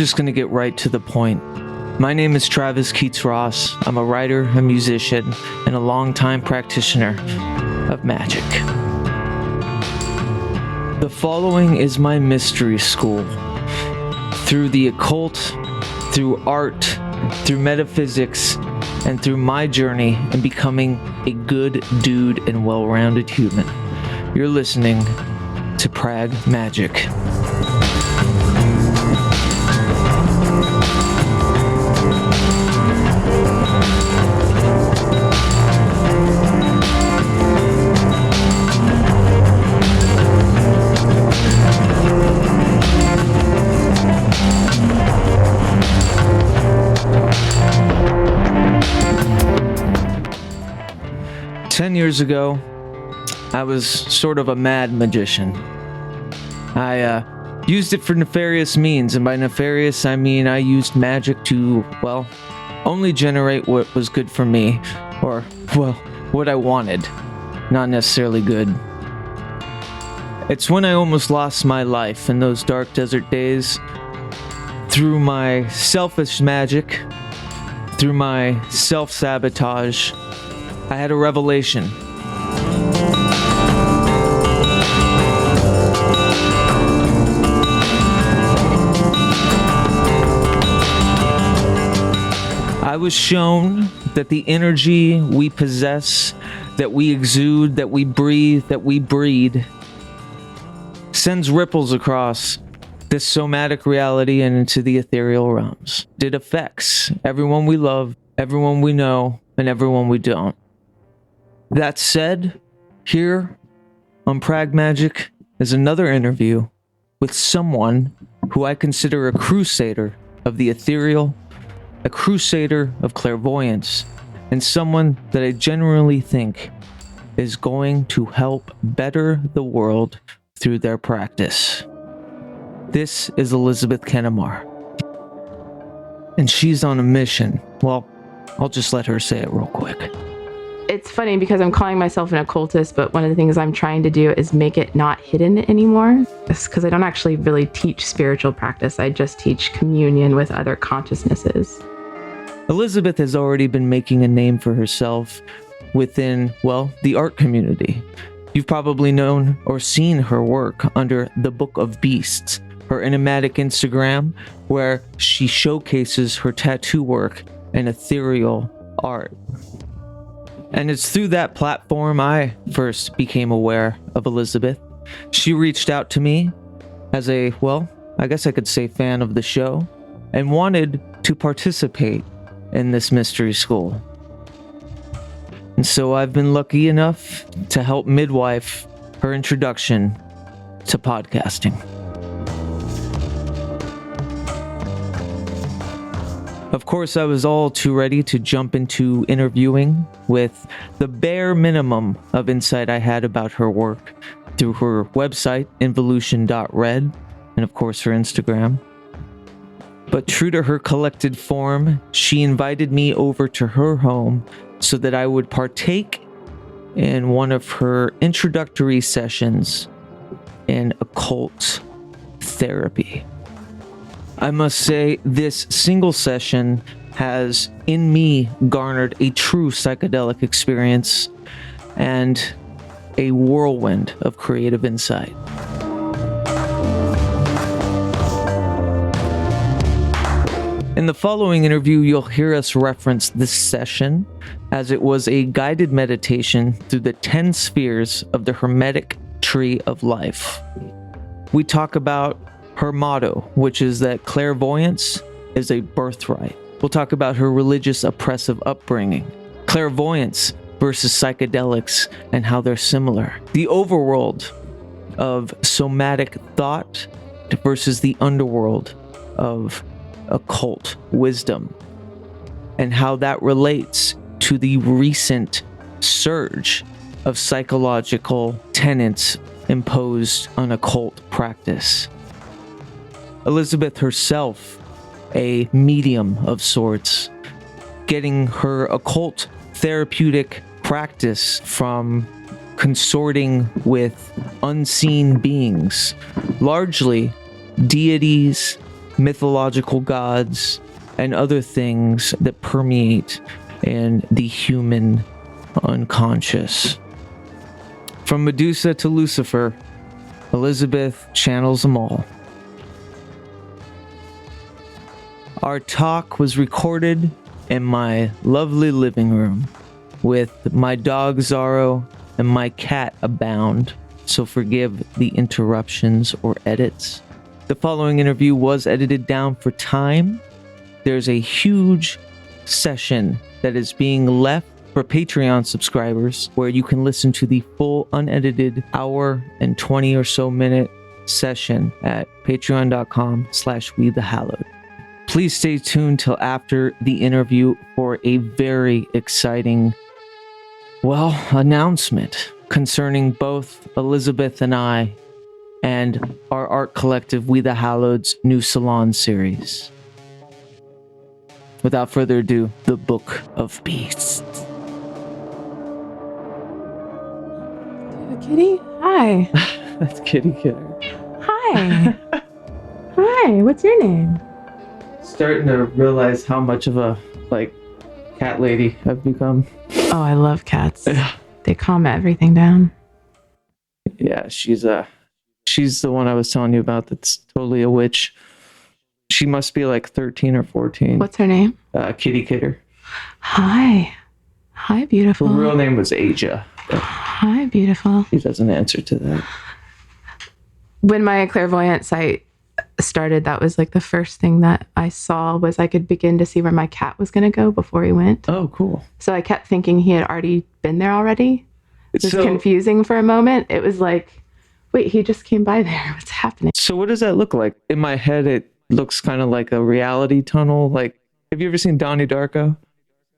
just going to get right to the point. My name is Travis Keats Ross. I'm a writer, a musician, and a longtime practitioner of magic. The following is my mystery school. Through the occult, through art, through metaphysics, and through my journey in becoming a good dude and well-rounded human. You're listening to Pragmagick. 10 years ago, I was sort of a mad magician. I used it for nefarious means, and by nefarious I mean I used magic to, well, only generate what was good for me, or, well, what I wanted, not necessarily good. It's when I almost lost my life in those dark desert days, through my selfish magic, through my self-sabotage. I had a revelation. I was shown that the energy we possess, that we exude, that we breathe, that we breed, sends ripples across this somatic reality and into the ethereal realms. It affects everyone we love, everyone we know, and everyone we don't. That said, here on Pragmagick is another interview with someone who I consider a crusader of the ethereal, a crusader of clairvoyance, and someone that I genuinely think is going to help better the world through their practice. This is Elizabeth Kennamer, and she's on a mission. Well, I'll just let her say it real quick. It's funny because I'm calling myself an occultist, but one of the things I'm trying to do is make it not hidden anymore. Just because I don't actually really teach spiritual practice. I just teach communion with other consciousnesses. Elizabeth has already been making a name for herself within, well, the art community. You've probably known or seen her work under the Book of Beasts, her enigmatic Instagram, where she showcases her tattoo work and ethereal art. And it's through that platform I first became aware of Elizabeth. She reached out to me as a, well, I guess I could say fan of the show, and wanted to participate in this mystery school. And so I've been lucky enough to help midwife her introduction to podcasting. Of course, I was all too ready to jump into interviewing with the bare minimum of insight I had about her work through her website, involution.red, and of course her Instagram. But true to her collected form, she invited me over to her home so that I would partake in one of her introductory sessions in occult therapy. I must say, this single session has, in me, garnered a true psychedelic experience and a whirlwind of creative insight. In the following interview, you'll hear us reference this session as it was a guided meditation through the 10 spheres of the Hermetic Tree of Life. We talk about her motto, which is that clairvoyance is a birthright. We'll talk about her religious oppressive upbringing, clairvoyance versus psychedelics and how they're similar, the overworld of somatic thought versus the underworld of occult wisdom, and how that relates to the recent surge of psychological tenets imposed on occult practice. Elizabeth herself, a medium of sorts, getting her occult therapeutic practice from consorting with unseen beings, largely deities mythological gods, and other things that permeate in the human unconscious. From Medusa to Lucifer, Elizabeth channels them all. Our talk was recorded in my lovely living room with my dog Zorro and my cat Abound, so forgive the interruptions or edits. The following interview was edited down for time. There's a huge session that is being left for Patreon subscribers where you can listen to the full unedited hour and 20 or so minute session at patreon.com/WeTheHallowed. Please stay tuned till after the interview for a very exciting, announcement concerning both Elizabeth and I and our art collective We the Hallowed's new salon series. Without further ado, the Book of Beasts. Kitty? Hi. That's Kitty Kidder. Hi. Hi, what's your name? Starting to realize how much of a cat lady I've become. Oh, I love cats. They calm everything down. Yeah, she's the one I was telling you about that's totally a witch. She must be like 13 or 14. What's her name? Kitty Kidder. Hi, beautiful. Her real name was Asia. Hi, beautiful. She doesn't answer to that. When my clairvoyant sight started, that was like the first thing that I saw was I could begin to see where my cat was going to go before he went. Oh, cool. So I kept thinking he had already been there already. It was confusing for a moment. It was like, wait, he just came by there. What's happening? So what does that look like? In my head, it looks kind of like a reality tunnel. Like, have you ever seen Donnie Darko?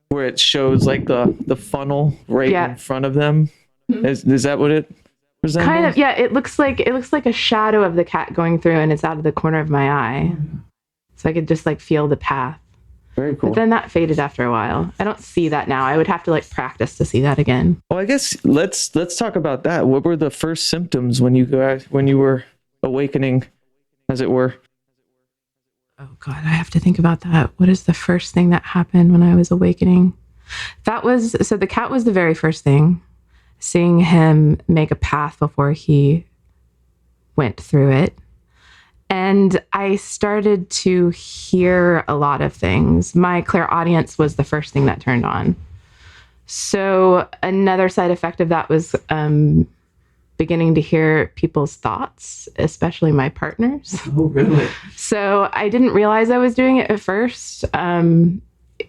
Where it shows like the funnel right in front of them? Mm-hmm. Is that what it resembles? Kind of, yeah. It looks like a shadow of the cat going through, and it's out of the corner of my eye. Mm-hmm. So I could just feel the path. Very cool. But then that faded after a while. I don't see that now. I would have to practice to see that again. Well, I guess let's talk about that. What were the first symptoms when you were awakening, as it were? Oh God, I have to think about that. What is the first thing that happened when I was awakening? So the cat was the very first thing. Seeing him make a path before he went through it. And I started to hear a lot of things. My clairaudience was the first thing that turned on. So another side effect of that was beginning to hear people's thoughts, especially my partner's. Oh, really? So I didn't realize I was doing it at first.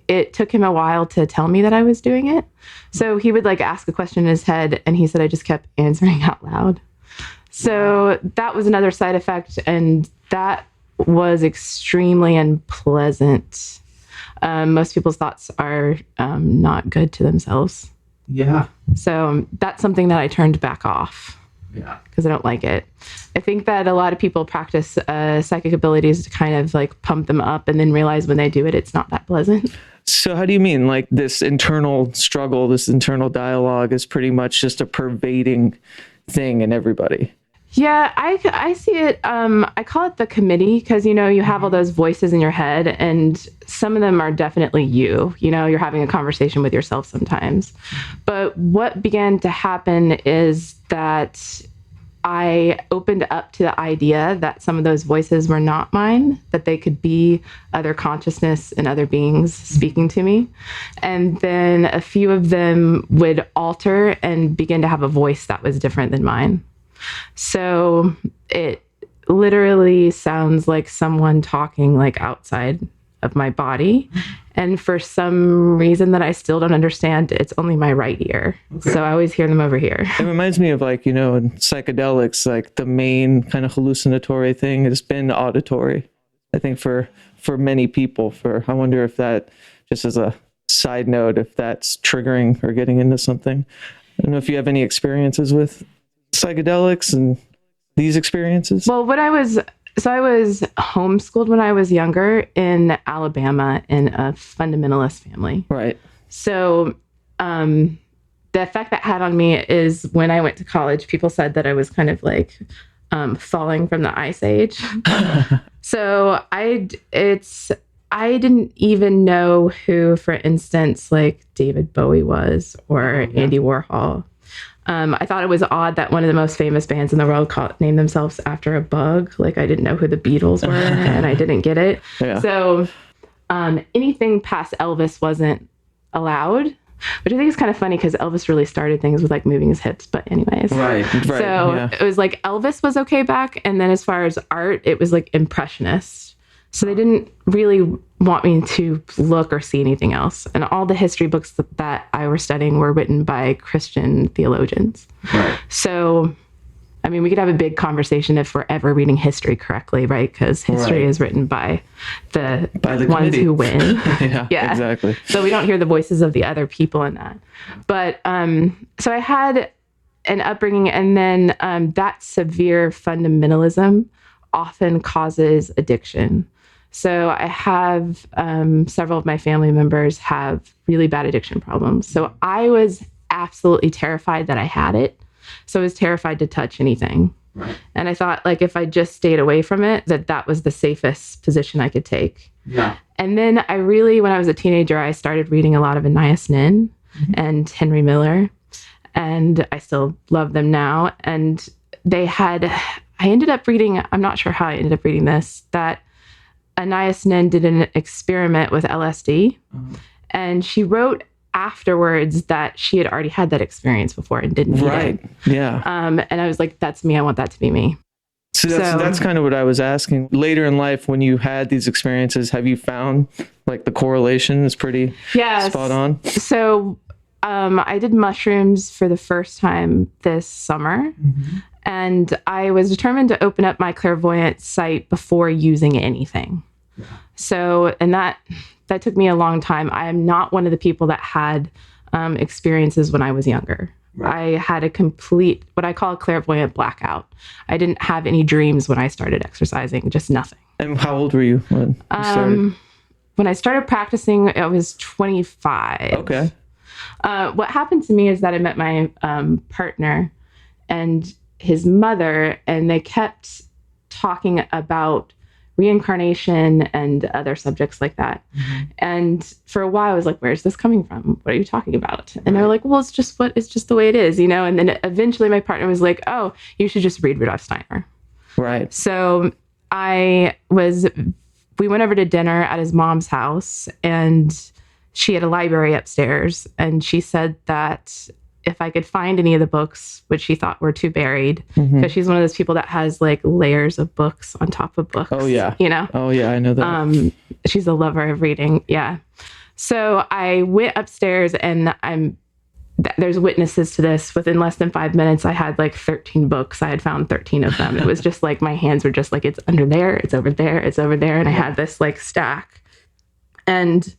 It took him a while to tell me that I was doing it. So he would ask a question in his head, and he said I just kept answering out loud. So that was another side effect, and that was extremely unpleasant. Most people's thoughts are not good to themselves. Yeah. So that's something that I turned back off. Yeah. Because I don't like it. I think that a lot of people practice psychic abilities to kind of pump them up and then realize when they do it, it's not that pleasant. So how do you mean? This internal struggle, this internal dialogue is pretty much just a pervading thing in everybody. Yeah, I see it. I call it the committee because, you have all those voices in your head and some of them are definitely you. You're having a conversation with yourself sometimes. But what began to happen is that I opened up to the idea that some of those voices were not mine, that they could be other consciousness and other beings speaking to me. And then a few of them would alter and begin to have a voice that was different than mine. So it literally sounds like someone talking outside of my body. And for some reason that I still don't understand, it's only my right ear. Okay. So I always hear them over here. It reminds me of in psychedelics, the main kind of hallucinatory thing has been auditory. I think for many people, I wonder if that, just as a side note, if that's triggering or getting into something. I don't know if you have any experiences with psychedelics and these experiences. Well, I was homeschooled when I was younger in Alabama in a fundamentalist family. Right. So the effect that had on me is when I went to college, people said that I was kind of falling from the ice age. So I didn't even know who, for instance, like David Bowie was, or Andy Warhol. I thought it was odd that one of the most famous bands in the world named themselves after a bug. Like, I didn't know who the Beatles were, and I didn't get it. Yeah. So anything past Elvis wasn't allowed, which I think is kind of funny because Elvis really started things with like moving his hips. But anyways, right. So it was like Elvis was okay back, and then as far as art, it was like Impressionist. So they didn't really want me to look or see anything else. And all the history books that I were studying were written by Christian theologians. Right. So, I mean, we could have a big conversation if we're ever reading history correctly, right? Because history is written by the ones committee. Who win. Yeah, exactly. So we don't hear the voices of the other people in that. But so I had an upbringing, and then that severe fundamentalism often causes addiction. So I have several of my family members have really bad addiction problems. So I was absolutely terrified that I had it. So I was terrified to touch anything. Right. And I thought, like, if I just stayed away from it, that was the safest position I could take. Yeah. And then when I was a teenager, I started reading a lot of Anais Nin and Henry Miller. And I still love them now. And I ended up reading, I'm not sure how I ended up reading this, that Anais Nin did an experiment with LSD, and she wrote afterwards that she had already had that experience before and didn't need it. Yeah. And I was like, that's me. I want that to be me. So that's kind of what I was asking. Later in life, when you had these experiences, have you found like the correlation is pretty spot on? So I did mushrooms for the first time this summer. Mm-hmm. And I was determined to open up my clairvoyant site before using anything. Yeah. So, and that took me a long time. I am not one of the people that had experiences when I was younger. Right. I had a complete, what I call a clairvoyant blackout. I didn't have any dreams when I started exercising, just nothing. And how old were you when you started? When I started practicing, I was 25. Okay. What happened to me is that I met my partner and his mother, and they kept talking about reincarnation and other subjects like that. Mm-hmm. And for a while I was like, where's this coming from? What are you talking about? And they were like, well, it's just the way it is, you know? And then eventually my partner was like, oh, you should just read Rudolf Steiner. Right. So we went over to dinner at his mom's house, and she had a library upstairs, and she said that if I could find any of the books, which she thought were too buried, because she's one of those people that has like layers of books on top of books. Oh yeah. You know? Oh yeah, I know that. She's a lover of reading. Yeah. So I went upstairs, and there's witnesses to this. Within less than 5 minutes, I had like 13 books. I had found 13 of them. It was just like, my hands were just like, it's under there, it's over there, it's over there. And I had this like stack. And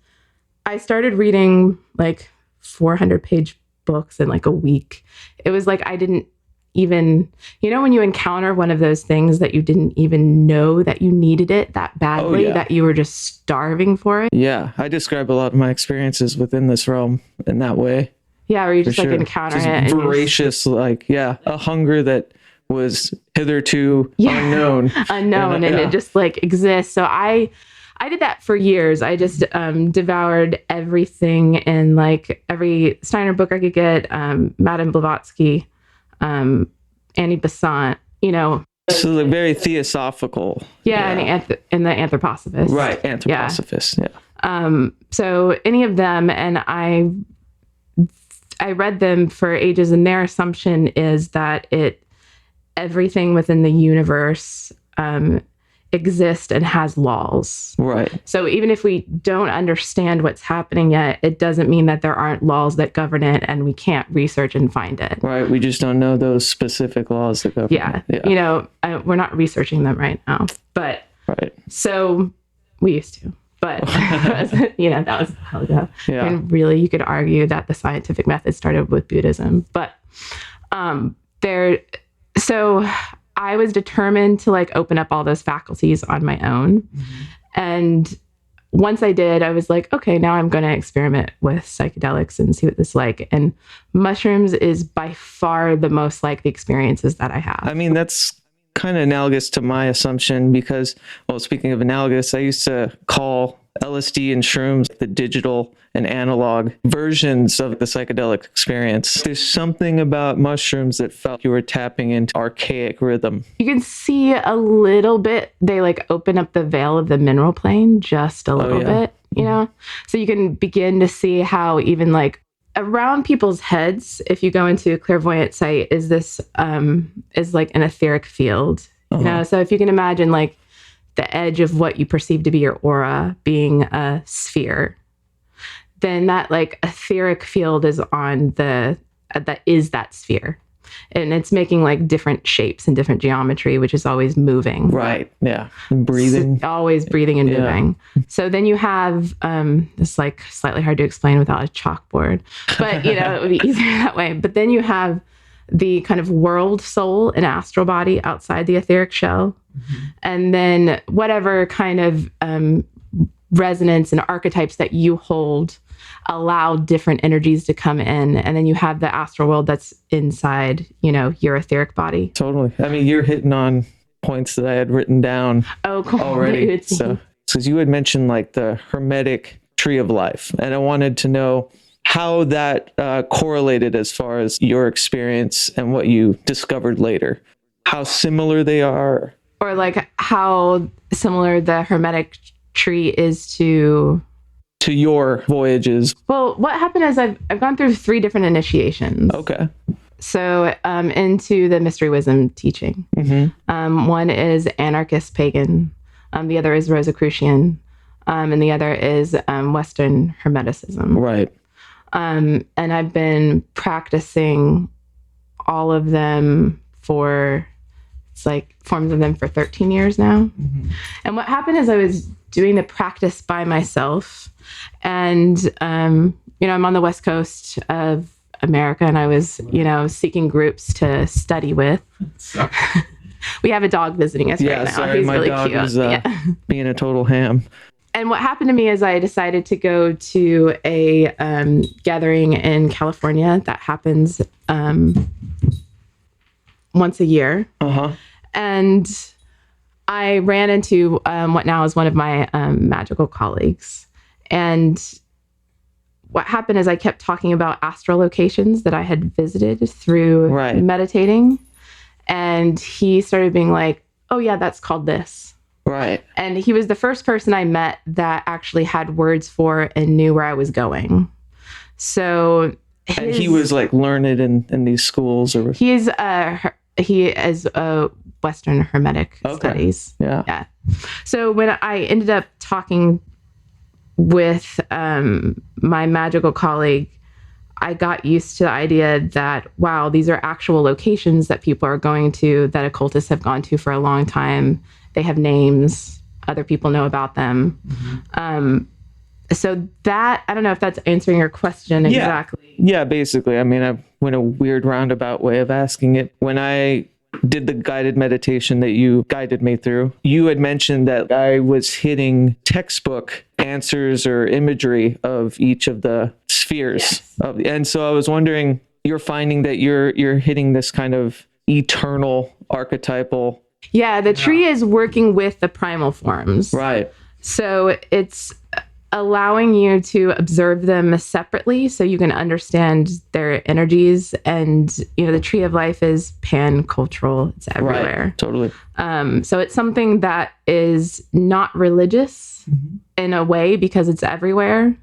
I started reading like 400-page books in like a week. It was like I didn't even, you know, when you encounter one of those things that you didn't even know that you needed it that badly, that you were just starving for it. Yeah, I describe a lot of my experiences within this realm in that way. Yeah, where you just like encounter just it. Voracious, a hunger that was hitherto unknown. And it just like exists. So I did that for years. I just devoured everything in like every Steiner book I could get, Madame Blavatsky, Annie Besant, you know. So like very theosophical. Yeah, and the Anthroposophist. Right, Anthroposophist, yeah. So any of them, and I read them for ages, and their assumption is that everything within the universe exist and has laws. Right. So even if we don't understand what's happening yet, it doesn't mean that there aren't laws that govern it and we can't research and find it. Right. We just don't know those specific laws that govern it. Yeah. You know, we're not researching them right now. But so we used to. But, you know, that was a while ago. Yeah. And really, you could argue that the scientific method started with Buddhism. But so I was determined to like open up all those faculties on my own. Mm-hmm. And once I did, I was like, okay, now I'm going to experiment with psychedelics and see what this is like. And mushrooms is by far the most like the experiences that I have. I mean, that's kind of analogous to my assumption because, well, speaking of analogous, I used to call LSD and shrooms the digital and analog versions of the psychedelic experience. There's something about mushrooms that felt you were tapping into archaic rhythm. You can see a little bit, they like open up the veil of the mineral plane just a little bit, you know? So you can begin to see how even like around people's heads, if you go into a clairvoyant site, is this is like an etheric field. You know, so if you can imagine like the edge of what you perceive to be your aura being a sphere, then that like etheric field is on that sphere. And it's making like different shapes and different geometry, which is always moving. Right. Yeah. And breathing. So always breathing and moving. So then you have this like slightly hard to explain without a chalkboard, but you know, it would be easier that way. But then you have the kind of world soul and astral body outside the etheric shell. And then whatever kind of resonance and archetypes that you hold allow different energies to come in. And then you have the astral world that's inside, you know, your etheric body. Totally. I mean, you're hitting on points that I had written down already. So, because you had mentioned like the hermetic tree of life, and I wanted to know how that correlated as far as your experience and what you discovered later, how similar they are. Or like how similar the hermetic tree is to your voyages. Well, what happened is I've gone through 3 different initiations. Okay. So into the mystery wisdom teaching. One is anarchist pagan. The other is Rosicrucian. And the other is Western Hermeticism. Right. And I've been practicing all of them forms of them for 13 years now. And what happened is I was doing the practice by myself. And, you know, I'm on the West Coast of America, and I was, you know, seeking groups to study with. We have a dog visiting us right now. Sorry, He's my really dog cute. is being a total ham. And what happened to me is I decided to go to a gathering in California that happens once a year. And I ran into what now is one of my magical colleagues. And what happened is I kept talking about astral locations that I had visited through meditating. And he started being like, oh yeah, that's called this. Right. And he was the first person I met that actually had words for and knew where I was going. So and he was like learned in these schools, or he is Western Hermetic studies. Yeah. So when I ended up talking with my magical colleague, I got used to the idea that, wow, these are actual locations that people are going to, that occultists have gone to for a long time. They have names. Other people know about them. So that, I don't know if that's answering your question exactly. Yeah, basically. I mean, I went a weird roundabout way of asking it. When I did the guided meditation that you guided me through, you had mentioned that I was hitting textbook answers or imagery of each of the spheres. Yes. And so I was wondering, you're finding that you're hitting this kind of eternal archetypal. Yeah, the tree is working with the primal forms. Right. So it's allowing you to observe them separately so you can understand their energies. And, you know, the tree of life is pan-cultural. It's everywhere. Right, totally. So it's something that is not religious in a way because it's everywhere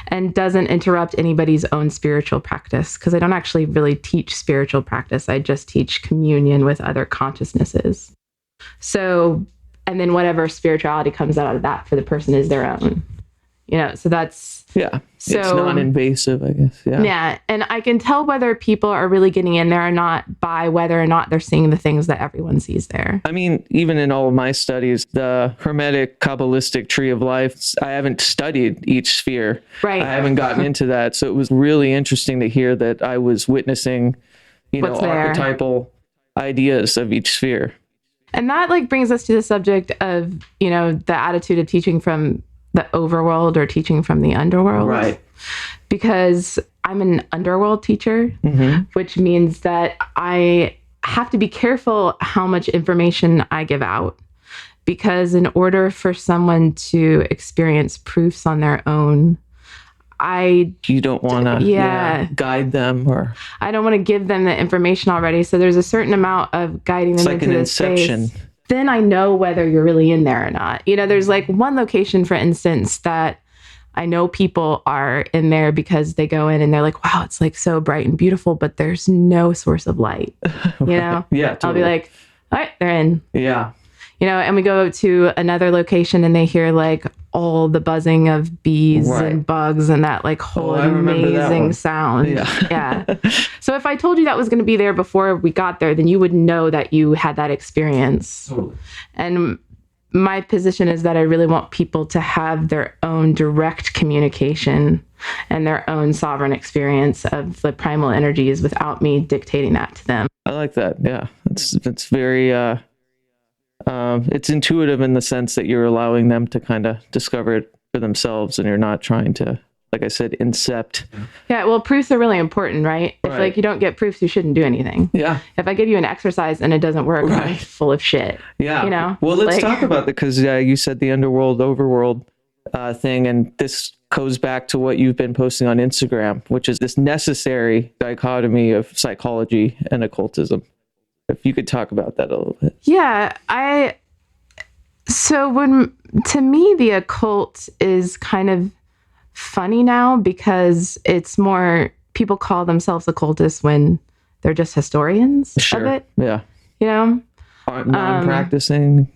and doesn't interrupt anybody's own spiritual practice, because I don't actually really teach spiritual practice. I just teach communion with other consciousnesses. So, and then whatever spirituality comes out of that for the person is their own. You know, so that's... Yeah, so, it's non-invasive, I guess. Yeah, and I can tell whether people are really getting in there or not by whether or not they're seeing the things that everyone sees there. I mean, even in all of my studies, the Hermetic Kabbalistic tree of life, I haven't studied each sphere. Right. I haven't gotten into that. So it was really interesting to hear that I was witnessing, archetypal ideas of each sphere. And that like brings us to the subject of, you know, the attitude of teaching from the overworld or teaching from the underworld. Right. Because I'm an underworld teacher, which means that I have to be careful how much information I give out, because in order for someone to experience proofs on their own, you don't want to guide them, or I don't want to give them the information already. So there's a certain amount of guiding them like into an this inception. space. Then I know whether you're really in there or not. There's like one location, for instance, that I know people are in there because they go in and they're like, wow, it's like so bright and beautiful, but there's no source of light. Yeah, totally. I'll be like, all right, they're in. Yeah. And we go to another location and they hear like all the buzzing of bees and bugs and that like whole amazing sound. Yeah. So if I told you that was going to be there before we got there, then you would know that you had that experience. Totally. And my position is that I really want people to have their own direct communication and their own sovereign experience of the primal energies without me dictating that to them. I like that. Yeah. It's very, it's intuitive in the sense that you're allowing them to kind of discover it for themselves, and you're not trying to, like I said, incept. Yeah, well, proofs are really important, right? If like you don't get proofs, you shouldn't do anything. Yeah. If I give you an exercise and it doesn't work, I'm full of shit. Yeah. Well, let's talk about that, because you said the Underworld, Overworld thing, and this goes back to what you've been posting on Instagram, which is this necessary dichotomy of psychology and occultism. If you could talk about that a little bit. Yeah, to me, the occult is kind of funny now, because it's more, people call themselves occultists when they're just historians of it. Yeah. Non-practicing,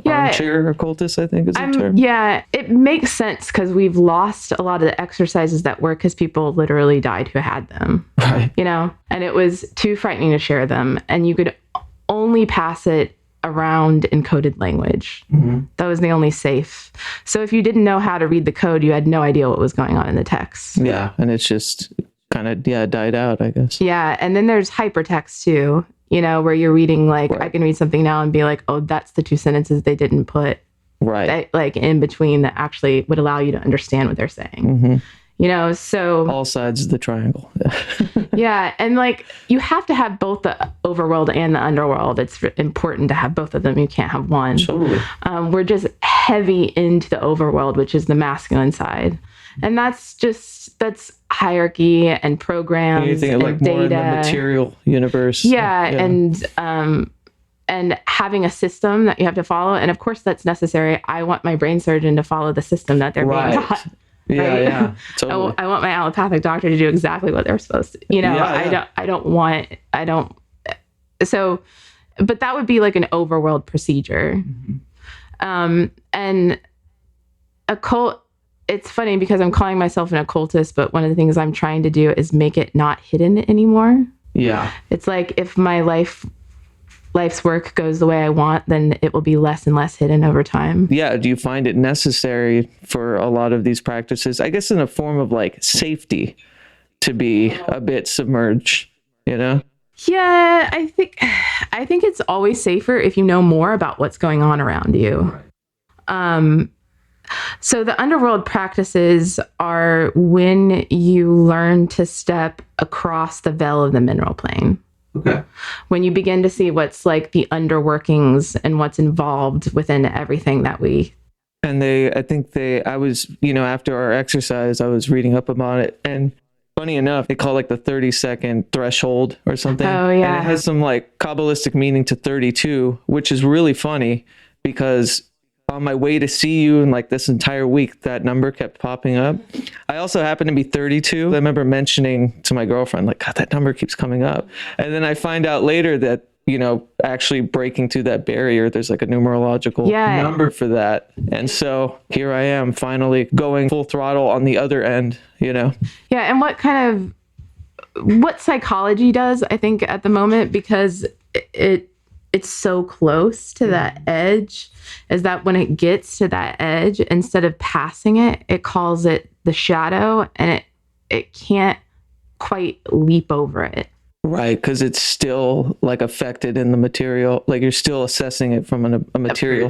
armchair occultists, I think is the term. Yeah, it makes sense, because we've lost a lot of the exercises that work, because people literally died who had them. Right. And it was too frightening to share them. And you could only pass it around in coded language. Mm-hmm. That was the only safe. So if you didn't know how to read the code, you had no idea what was going on in the text. Yeah, and it's just kind of, died out, I guess. Yeah, and then there's hypertext too, where you're reading, like, I can read something now and be like, oh, that's the two sentences they didn't put like in between that actually would allow you to understand what they're saying. Mm-hmm. So all sides of the triangle. Yeah, and like you have to have both the overworld and the underworld. It's important to have both of them. You can't have one. Totally. We're just heavy into the overworld, which is the masculine side, and that's hierarchy and programs. You think and like data. More in the material universe. Yeah, and having a system that you have to follow, and of course that's necessary. I want my brain surgeon to follow the system that they're being taught. Yeah, totally. I want my allopathic doctor to do exactly what they're supposed to. But that would be like an overworld procedure. Mm-hmm. And occult, it's funny because I'm calling myself an occultist, but one of the things I'm trying to do is make it not hidden anymore. Yeah. It's like if my life's work goes the way I want, then it will be less and less hidden over time. Yeah. Do you find it necessary for a lot of these practices, I guess in a form of like safety, to be a bit submerged, Yeah, I think it's always safer if you know more about what's going on around you. So the underworld practices are when you learn to step across the veil of the mineral plane. Okay. When you begin to see what's like the underworkings and what's involved within everything that we. And I was, after our exercise, I was reading up about it, and funny enough, they call like the 30-second threshold or something. Oh, yeah. And it has some like Kabbalistic meaning to 32, which is really funny because on my way to see you and like this entire week, that number kept popping up. I also happen to be 32. I remember mentioning to my girlfriend, like, God, that number keeps coming up. And then I find out later that, actually breaking through that barrier, there's like a numerological number for that. And so here I am finally going full throttle on the other end, Yeah. And what psychology does, I think at the moment, because it's so close to that edge, is that when it gets to that edge, instead of passing it, it calls it the shadow, and it can't quite leap over it. Right, because it's still like affected in the material, like you're still assessing it from a material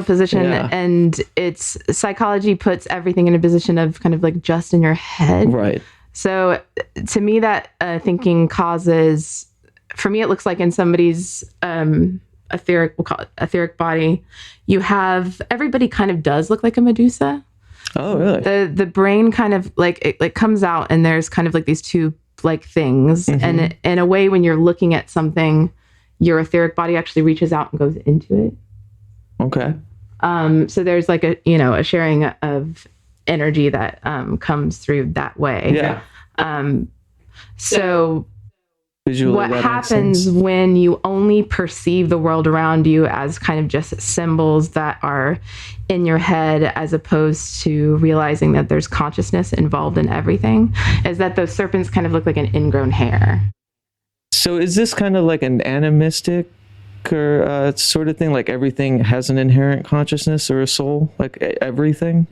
position, and it's psychology puts everything in a position of kind of like just in your head. Right. So to me, that thinking causes for me, it looks like in somebody's etheric, we'll call it etheric body, you have, everybody kind of does look like a Medusa. Oh, really? The brain kind of like, it like comes out and there's kind of like these two like things. And in a way, when you're looking at something, your etheric body actually reaches out and goes into it. Okay. So there's like a, you know, a sharing of energy that comes through that way. Yeah. So Visually, what happens when you only perceive the world around you as kind of just symbols that are in your head, as opposed to realizing that there's consciousness involved in everything, is that those serpents kind of look like an ingrown hair. So is this kind of like an animistic or sort of thing? Like everything has an inherent consciousness or a soul? Like everything?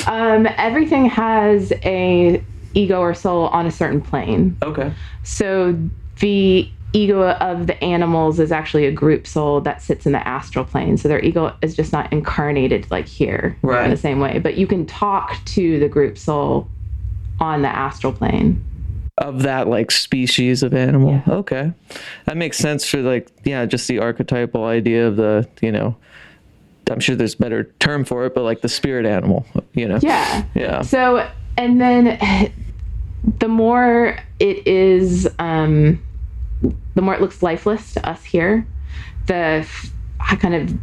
Everything has a ego or soul on a certain plane. Okay. So the ego of the animals is actually a group soul that sits in the astral plane. So their ego is just not incarnated like here in the same way. But you can talk to the group soul on the astral plane. Of that like species of animal. Yeah. Okay. That makes sense for like, yeah, just the archetypal idea of the, you know, I'm sure there's a better term for it, but like the spirit animal, you know? Yeah. Yeah. So, and then the more it is, the more it looks lifeless to us here, the kind of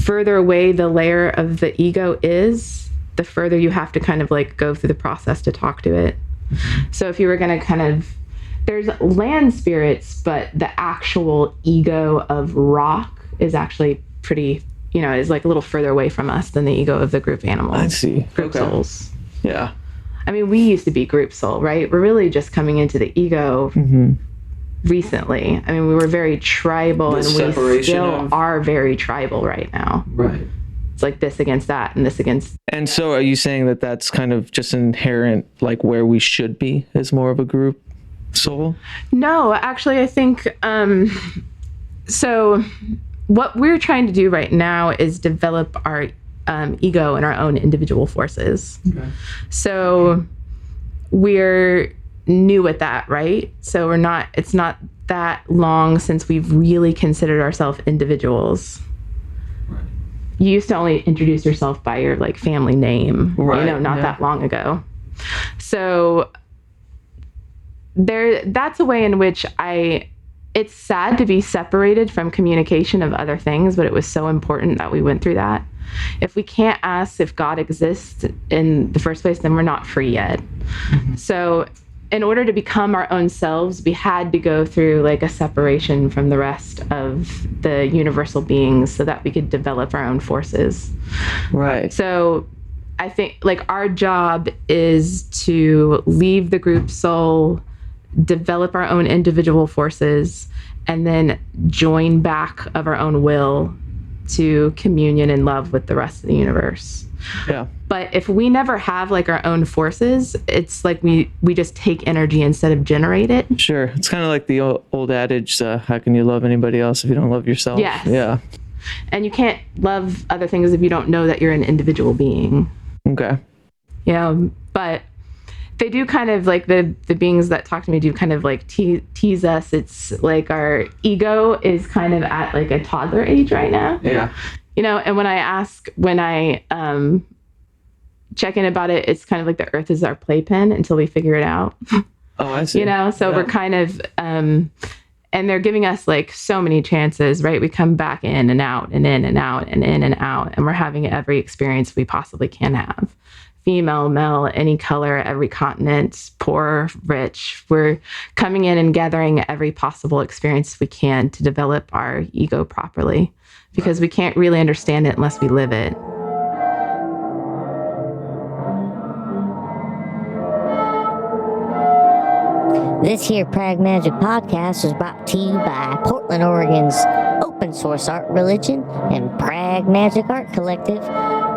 further away the layer of the ego is, the further you have to kind of like go through the process to talk to it. So if you were going to kind of, there's land spirits, but the actual ego of rock is actually pretty, you know, is like a little further away from us than the ego of the group animals. I see. Group souls. Yeah. I mean, we used to be group soul, right? We're really just coming into the ego recently. I mean, we were very tribal, and we still are very tribal right now. Right. It's like this against that and this against. And so are you saying that that's kind of just inherent, like where we should be as more of a group soul? No, actually, I think, so what we're trying to do right now is develop our ego and our own individual forces. Okay. So we're new at that, right? So it's not that long since we've really considered ourselves individuals. Right. You used to only introduce yourself by your like family name, you know, not that long ago. So that's a way in which it's sad to be separated from communication of other things, but it was so important that we went through that. If we can't ask if God exists in the first place, then we're not free yet. So in order to become our own selves, we had to go through like a separation from the rest of the universal beings so that we could develop our own forces. Right. So I think like our job is to leave the group soul, develop our own individual forces, and then join back of our own will to communion and love with the rest of the universe. Yeah. But if we never have like our own forces, it's like we just take energy instead of generate it. Sure. It's kind of like the old adage, how can you love anybody else if you don't love yourself? Yes. Yeah. And you can't love other things if you don't know that you're an individual being. Okay. Yeah. But they do kind of like the beings that talk to me do kind of like tease us. It's like our ego is kind of at like a toddler age right now. Yeah. You know, and when I check in about it, it's kind of like the earth is our playpen until we figure it out. Oh, I see. You know, so we're kind of, and they're giving us like so many chances, right? We come back in and out and in and out and in and out, and we're having every experience we possibly can have. Female, male, any color, every continent, poor, rich. We're coming in and gathering every possible experience we can to develop our ego properly, because we can't really understand it unless we live it. This here Pragmagick podcast is brought to you by Portland, Oregon's open source art religion and Pragmagick art collective,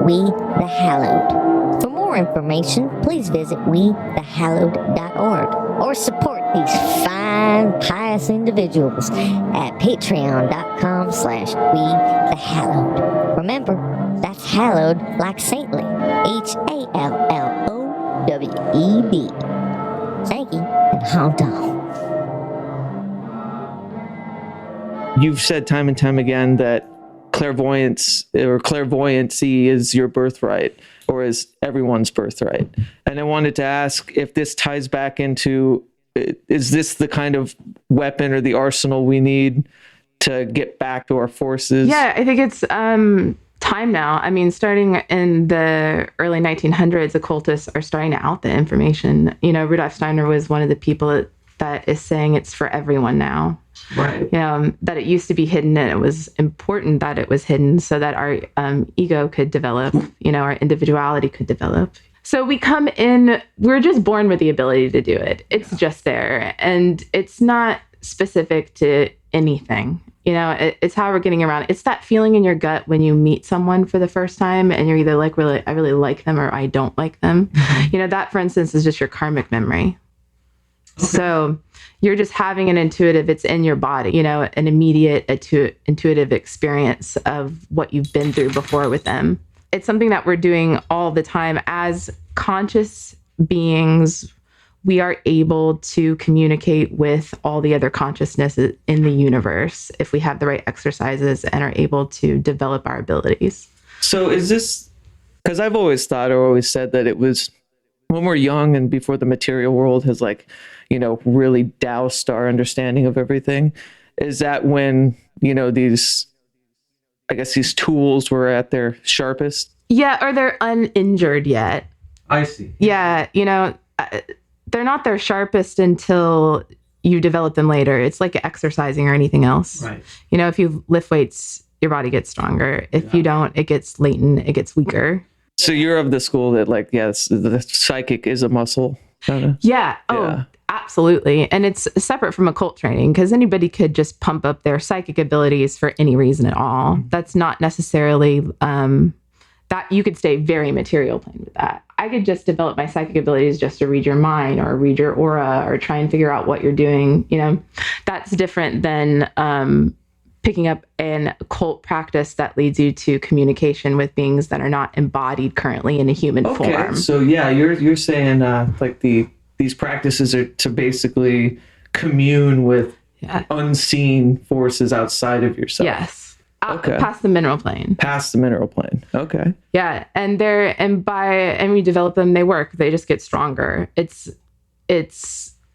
We the Hallowed. For more information, please visit wethehallowed.org or support these fine, pious individuals at patreon.com/wethehallowed. Remember, that's hallowed like saintly. HALLOWED. Thank you, and hold on. You've said time and time again that clairvoyance or clairvoyancy is your birthright, or is everyone's birthright. And I wanted to ask if this ties back into, is this the kind of weapon or the arsenal we need to get back to our forces? Yeah, I think it's time now. I mean, starting in the early 1900s, occultists are starting to out the information. You know, Rudolf Steiner was one of the people that is saying it's for everyone now. Right. You know, that it used to be hidden, and it was important that it was hidden so that our ego could develop, you know, our individuality could develop. So we come in, we're just born with the ability to do it. It's just there. And it's not specific to anything. You know, it's how we're getting around. It's that feeling in your gut when you meet someone for the first time and you're either like, I really like them, or I don't like them. You know, that, for instance, is just your karmic memory. Okay. So you're just having an intuitive, it's in your body, you know, an immediate intuitive experience of what you've been through before with them. It's something that we're doing all the time as conscious beings. We are able to communicate with all the other consciousnesses in the universe if we have the right exercises and are able to develop our abilities. So is this, because I've always thought or always said that it was when we're young and before the material world has, like, you know, really doused our understanding of everything. Is that when, you know, these tools were at their sharpest? Yeah, or they're uninjured yet. I see. Yeah, you know, they're not their sharpest until you develop them later. It's like exercising or anything else. Right. You know, if you lift weights, your body gets stronger. If you don't, it gets latent, it gets weaker. So you're of the school that, like, yes, the psychic is a muscle. Kinda. Yeah. Oh, yeah. Absolutely. And it's separate from occult training, because anybody could just pump up their psychic abilities for any reason at all. That's not necessarily that you could stay very material plane with that. I could just develop my psychic abilities just to read your mind or read your aura or try and figure out what you're doing. You know, that's different than picking up an occult practice that leads you to communication with beings that are not embodied currently in a human form. So yeah, you're saying like these practices are to basically commune with unseen forces outside of yourself. Yes. Past the mineral plane. Past the mineral plane. Okay. Yeah, and we develop them, they work. They just get stronger. It's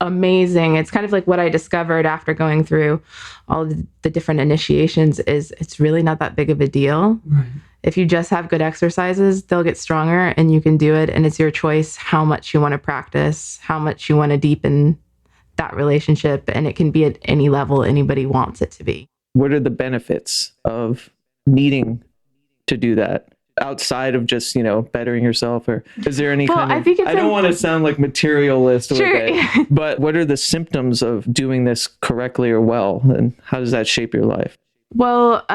amazing. It's kind of like what I discovered after going through all the different initiations is it's really not that big of a deal. Right. If you just have good exercises, they'll get stronger and you can do it. And it's your choice how much you want to practice, how much you want to deepen that relationship. And it can be at any level anybody wants it to be. What are the benefits of needing to do that outside of just, you know, bettering yourself? Or is there any kind of, I don't want to sound like materialist with it, but what are the symptoms of doing this correctly or well? And how does that shape your life? Well,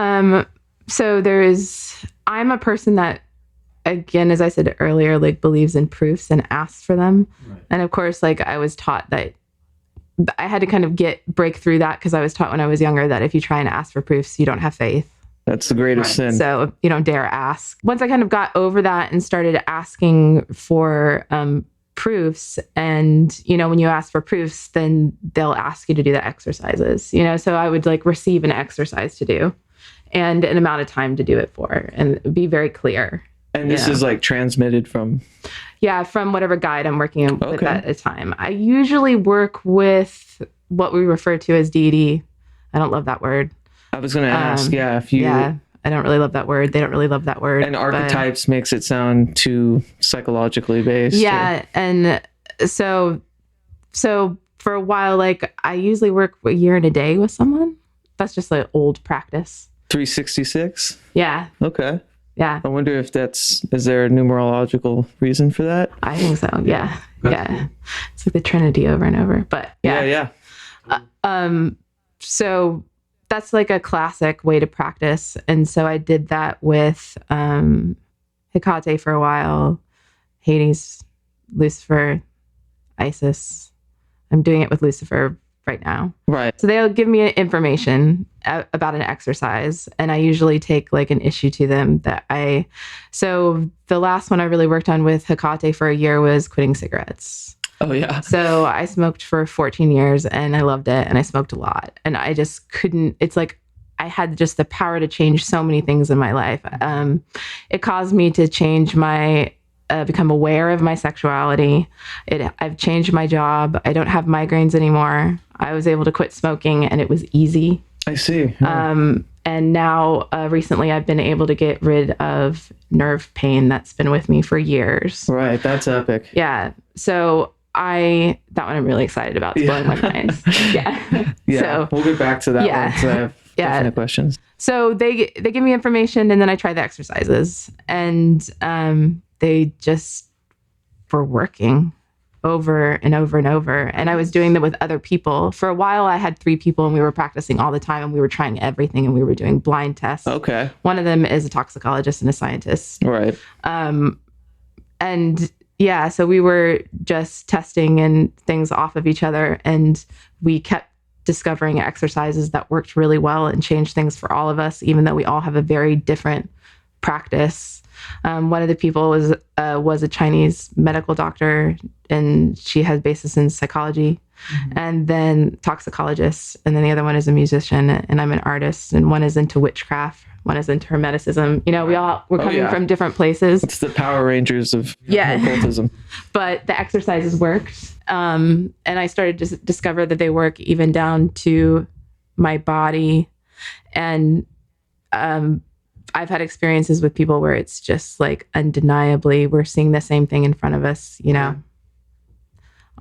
so I'm a person that, again, as I said earlier, like believes in proofs and asks for them. Right. And of course, like I was taught that I had to kind of break through that, because I was taught when I was younger that if you try and ask for proofs, you don't have faith. That's the greatest sin. So you don't dare ask. Once I kind of got over that and started asking for proofs, and, you know, when you ask for proofs, then they'll ask you to do the exercises, you know, so I would like receive an exercise to do and an amount of time to do it for, and be very clear. And this is like transmitted from? Yeah, from whatever guide I'm working with at a time. I usually work with what we refer to as deity. I don't love that word. I was going to ask, if you... Yeah, I don't really love that word. They don't really love that word. And archetypes makes it sound too psychologically based. Yeah, and so for a while, like I usually work a year and a day with someone. That's just like old practice. 366? Yeah. Okay. Yeah. I wonder if is there a numerological reason for that? I think so. Yeah. Yeah. It's like the Trinity over and over, but yeah. So that's like a classic way to practice. And so I did that with Hecate for a while, Hades, Lucifer, Isis. I'm doing it with Lucifer right now. Right. So they'll give me information about an exercise, and I usually take like an issue to them so the last one I really worked on with Hecate for a year was quitting cigarettes. Oh yeah. So I smoked for 14 years and I loved it, and I smoked a lot, and I just couldn't, it's like I had just the power to change so many things in my life. It caused me to change become aware of my sexuality. I've changed my job. I don't have migraines anymore. I was able to quit smoking, and it was easy. I see. Yeah. And now recently I've been able to get rid of nerve pain that's been with me for years. Right. That's epic. Yeah. So that one I'm really excited about. It's blowing my mind. Yeah. Yeah. So, we'll get back to that one because I have definite questions. So they give me information, and then I try the exercises, and they just were working over and over and over. And I was doing them with other people. For a while, I had 3 people, and we were practicing all the time, and we were trying everything, and we were doing blind tests. Okay. One of them is a toxicologist and a scientist. Right. And yeah, so we were just testing and things off of each other, and we kept discovering exercises that worked really well and changed things for all of us, even though we all have a very different practice. One of the people was a Chinese medical doctor, and she has basis in psychology, and then toxicologist. And then the other one is a musician, and I'm an artist. And one is into witchcraft, one is into hermeticism. You know, we're coming from different places. It's the Power Rangers of occultism. But the exercises worked, and I started to discover that they work even down to my body, and I've had experiences with people where it's just like undeniably we're seeing the same thing in front of us, you know,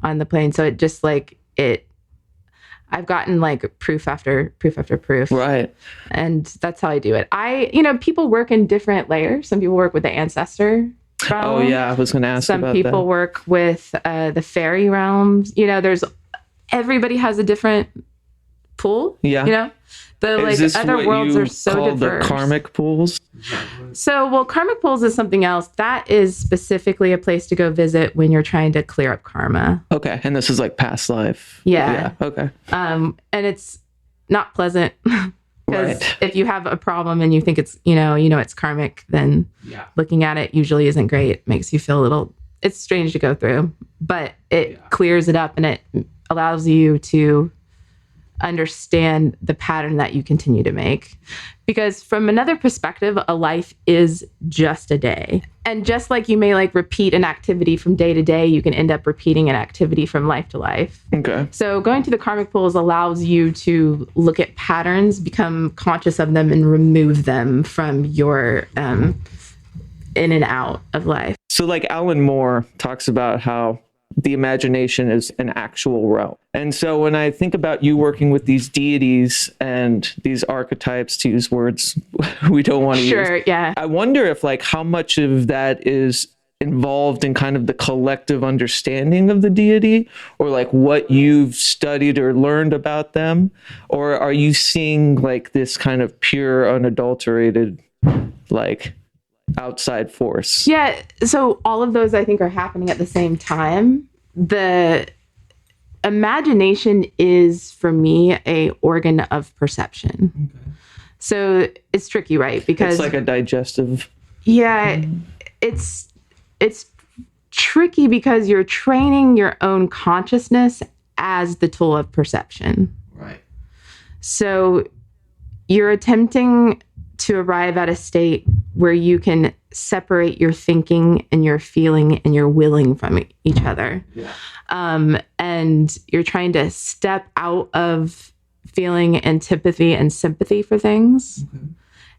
on the plane. So it just like I've gotten like proof after proof. Right. And that's how I do it. People work in different layers. Some people work with the ancestor realm. Oh yeah, I was going to ask about that. Some people work with the fairy realms. You know, everybody has a different pool. Yeah. You know? The other worlds are so diverse. The Karmic Pools? So, Karmic Pools is something else. That is specifically a place to go visit when you're trying to clear up karma. Okay. And this is like past life. Yeah. Okay. And it's not pleasant because if you have a problem and you think it's, it's karmic, then looking at it usually isn't great. It makes you feel it's strange to go through, but it clears it up and it allows you to understand the pattern that you continue to make. Because from another perspective, a life is just a day. And just like you may repeat an activity from day to day, you can end up repeating an activity from life to life. Okay. So going to the Karmic Pools allows you to look at patterns, become conscious of them, and remove them from your in and out of life. So Alan Moore talks about how the imagination is an actual realm. And so when I think about you working with these deities and these archetypes, to use words we don't want to use. Sure, yeah. I wonder if how much of that is involved in kind of the collective understanding of the deity, or what you've studied or learned about them, or are you seeing this kind of pure, unadulterated, outside force? Yeah, so all of those I think are happening at the same time. The imagination is, for me, a organ of perception. Okay. So it's tricky, right? Because it's like a digestive. Yeah, it's tricky because you're training your own consciousness as the tool of perception. Right. So you're attempting to arrive at a state where you can separate your thinking and your feeling and your willing from each other. Yeah. And you're trying to step out of feeling antipathy and sympathy for things,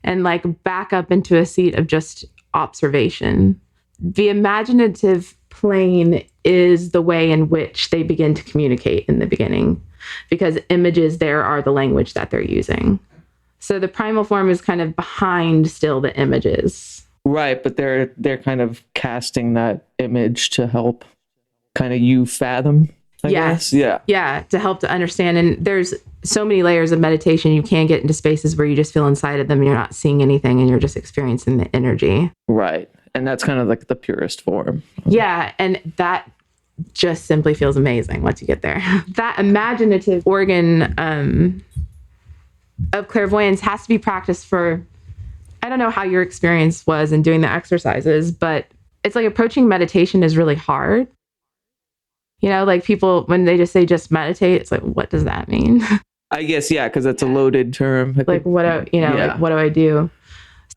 and back up into a seat of just observation. The imaginative plane is the way in which they begin to communicate in the beginning, because images there are the language that they're using. So the primal form is kind of behind still the images. Right, but they're kind of casting that image to help kind of you fathom, I guess. Yeah. Yeah, to help to understand. And there's so many layers of meditation. You can get into spaces where you just feel inside of them and you're not seeing anything and you're just experiencing the energy. Right. And that's kind of the purest form. Yeah, and that just simply feels amazing once you get there. That imaginative organ of clairvoyance has to be practiced for, I don't know how your experience was in doing the exercises, but it's approaching meditation is really hard. People, when they just say just meditate, it's what does that mean? I guess, yeah, because that's a loaded term. Like what like what do I do?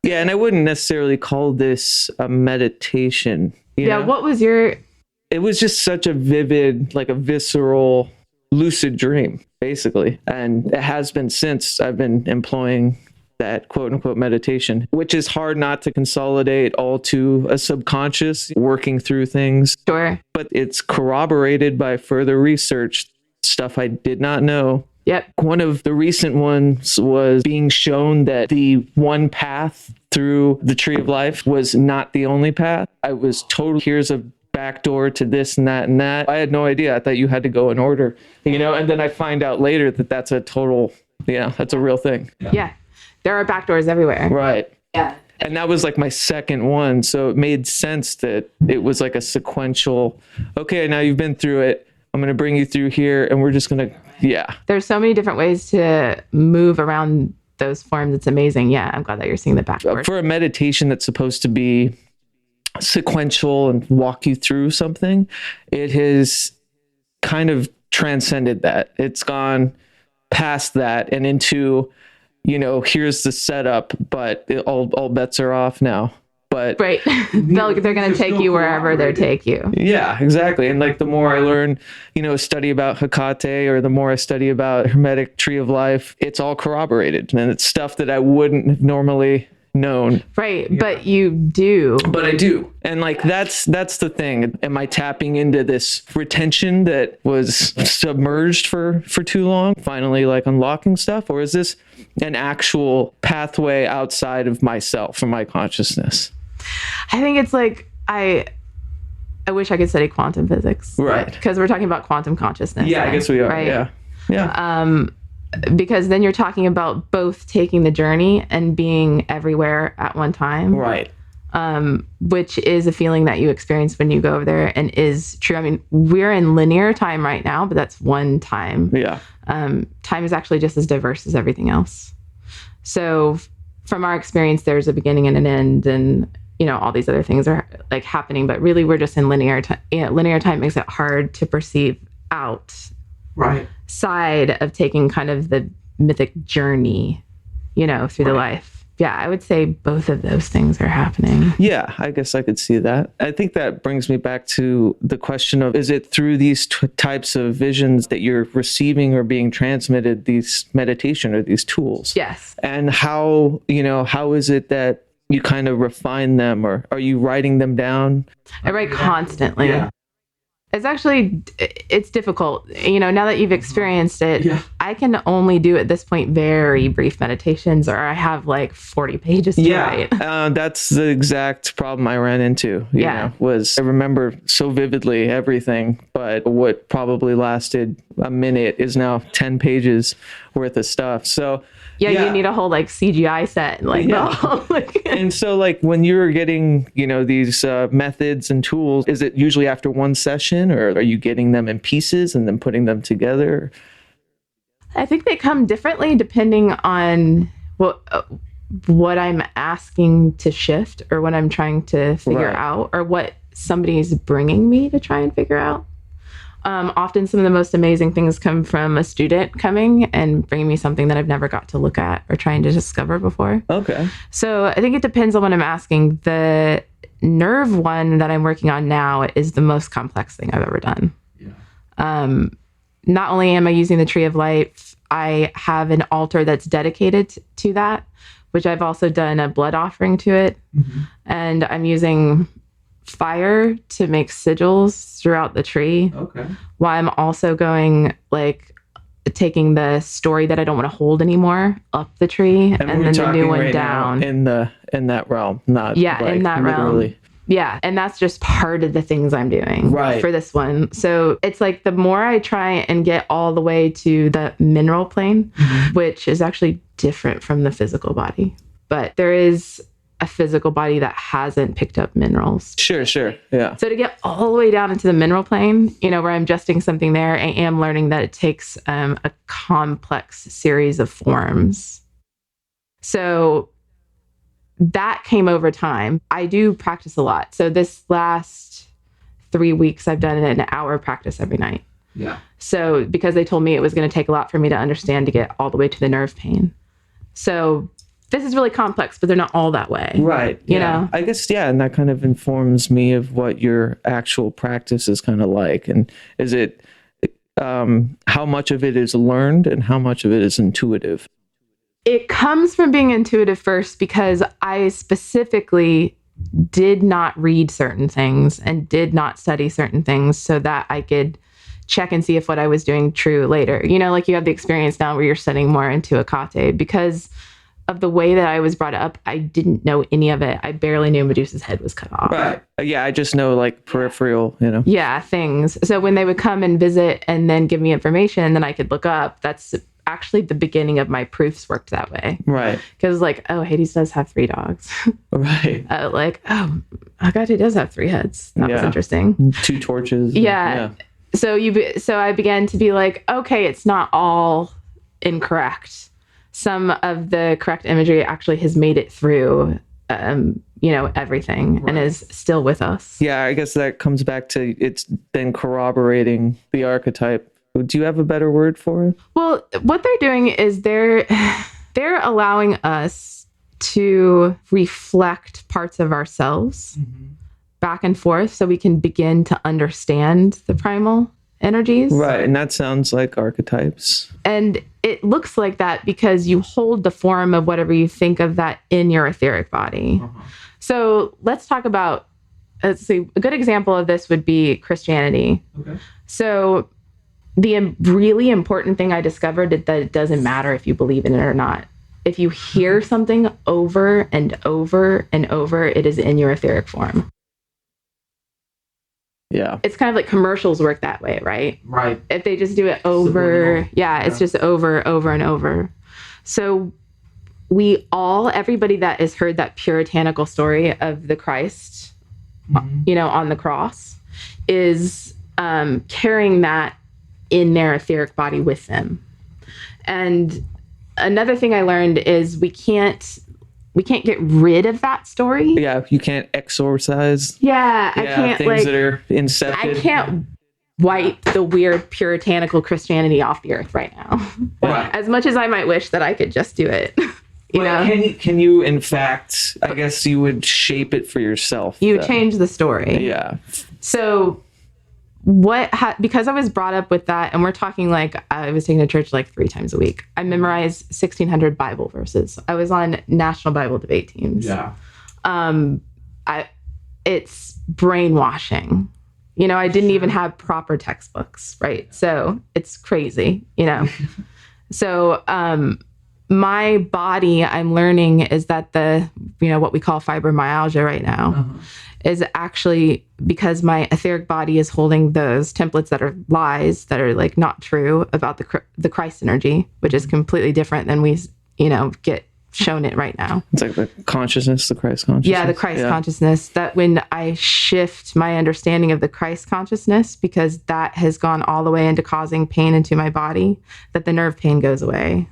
Yeah, and I wouldn't necessarily call this a meditation. You know? What was your... It was just such a vivid, like a visceral, lucid dream, basically. And it has been since I've been employing that quote unquote meditation, which is hard not to consolidate all to a subconscious working through things. Sure. But it's corroborated by further research, stuff I did not know. Yep. One of the recent ones was being shown that the one path through the tree of life was not the only path. I was told, here's a backdoor to this and that and that. I had no idea. I thought you had to go in order, and then I find out later that that's a total, that's a real thing. Yeah. There are backdoors everywhere. Right. Yeah. And that was like my second one. So it made sense that it was like a sequential, okay, now you've been through it. I'm going to bring you through here and we're just going to, There's so many different ways to move around those forms. It's amazing. Yeah. I'm glad that you're seeing the backdoor. For a meditation that's supposed to be sequential and walk you through something, it has kind of transcended that. It's gone past that and into, here's the setup, but all bets are off now. But right. They're going to take you wherever they take you. Yeah, exactly. And like the more I learn, study about Hecate, or the more I study about Hermetic Tree of Life, it's all corroborated. And it's stuff that I wouldn't have normally known. Right. Yeah. But you do. But I do. And like, that's the thing. Am I tapping into this retention that was submerged for too long? Finally, like unlocking stuff? Or is this an actual pathway outside of myself or my consciousness? I think it's like, I wish I could study quantum physics. Right. Because we're talking about quantum consciousness. Yeah, right? I guess we are. Right? Yeah. Yeah. Because then you're talking about both taking the journey and being everywhere at one time. Right. Which is a feeling that you experience when you go over there and is true. I mean, we're in linear time right now, but that's one time. Yeah. Time is actually just as diverse as everything else. So from our experience, there's a beginning and an end, and all these other things are like happening, but really we're just in linear time. Linear time makes it hard to perceive outside of taking kind of the mythic journey, through the life. Yeah, I would say both of those things are happening. Yeah, I guess I could see that. I think that brings me back to the question of, is it through these types of visions that you're receiving or being transmitted these meditation or these tools? Yes. And how is it that you kind of refine them, or are you writing them down? I write constantly. Yeah. It's difficult. Now that you've experienced it, I can only do at this point very brief meditations, or I have like 40 pages to write. That's the exact problem I ran into, was I remember so vividly everything, but what probably lasted a minute is now 10 pages worth of stuff. So you need a whole like CGI set, and so like when you're getting these methods and tools, is it usually after one session, or are you getting them in pieces and then putting them together? I think they come differently depending on what I'm asking to shift, or what I'm trying to figure out, or what somebody's bringing me to try and figure out. Often some of the most amazing things come from a student coming and bringing me something that I've never got to look at or trying to discover before. Okay. So I think it depends on what I'm asking. The nerve one that I'm working on now is the most complex thing I've ever done. Yeah. Not only am I using the Tree of Life, I have an altar that's dedicated to that, which I've also done a blood offering to it. Mm-hmm. And I'm using fire to make sigils throughout the tree. Okay. While I'm also going taking the story that I don't want to hold anymore up the tree, and then the new one down in that realm, not in that literally. Realm. Yeah, and that's just part of the things I'm doing for this one. So it's like the more I try and get all the way to the mineral plane, which is actually different from the physical body, but there is a physical body that hasn't picked up minerals. Sure. Yeah. So to get all the way down into the mineral plane, where I'm adjusting something there, I am learning that it takes a complex series of forms. So that came over time. I do practice a lot. So this last 3 weeks, I've done an hour practice every night. Yeah. So because they told me it was going to take a lot for me to understand to get all the way to the nerve pain. So this is really complex, but they're not all that way. Right. You know? I guess, and that kind of informs me of what your actual practice is kind of like. And is it, how much of it is learned and how much of it is intuitive? It comes from being intuitive first, because I specifically did not read certain things and did not study certain things so that I could check and see if what I was doing true later. You know, like you have the experience now where you're studying more into Akate. Because of the way that I was brought up, I didn't know any of it. I barely knew Medusa's head was cut off. Right. Yeah, I just know like peripheral, you know. Yeah, things. So when they would come and visit and then give me information, then I could look up. That's actually the beginning of my proofs worked that way. Right. Because like, oh, Hades does have 3 dogs. Right. Like, oh, Akate does have 3 heads. That was interesting. 2 torches. Yeah. So I began to be like, okay, it's not all incorrect. Some of the correct imagery actually has made it through, everything, and is still with us. Yeah, I guess that comes back to it's then corroborating the archetype. Do you have a better word for it? Well, what they're doing is they're allowing us to reflect parts of ourselves back and forth so we can begin to understand the primal energies. Right, and that sounds like archetypes. And it looks like that because you hold the form of whatever you think of that in your etheric body. So let's talk about, let's see, a good example of this would be Christianity. Okay. So the really important thing I discovered is that it doesn't matter if you believe in it or not. If you hear something over and over and over, it is in your etheric form. Yeah. It's kind of like commercials work that way, right? Right. If they just do it over, it's just over and over. So everybody that has heard that puritanical story of the Christ, on the cross, is carrying that in their etheric body with them. And another thing I learned is we can't get rid of that story. Yeah, you can't exorcise. Yeah, I can't things that are incepted. I can't wipe the weird puritanical Christianity off the earth right now. Right. As much as I might wish that I could just do it. You know? Can you, in fact, I guess you would shape it for yourself. You change the story. Yeah. So because I was brought up with that, and we're talking like I was taking to church like 3 times a week. I memorized 1,600 Bible verses. I was on national Bible debate teams. Yeah. It's brainwashing. I didn't even have proper textbooks, right? So it's crazy, So my body, I'm learning, is that what we call fibromyalgia right now is actually because my etheric body is holding those templates that are lies, that are like not true about the Christ energy, which is completely different than we, get shown it right now. It's like the consciousness, the Christ consciousness. Yeah, the Christ consciousness. That when I shift my understanding of the Christ consciousness, because that has gone all the way into causing pain into my body, that the nerve pain goes away.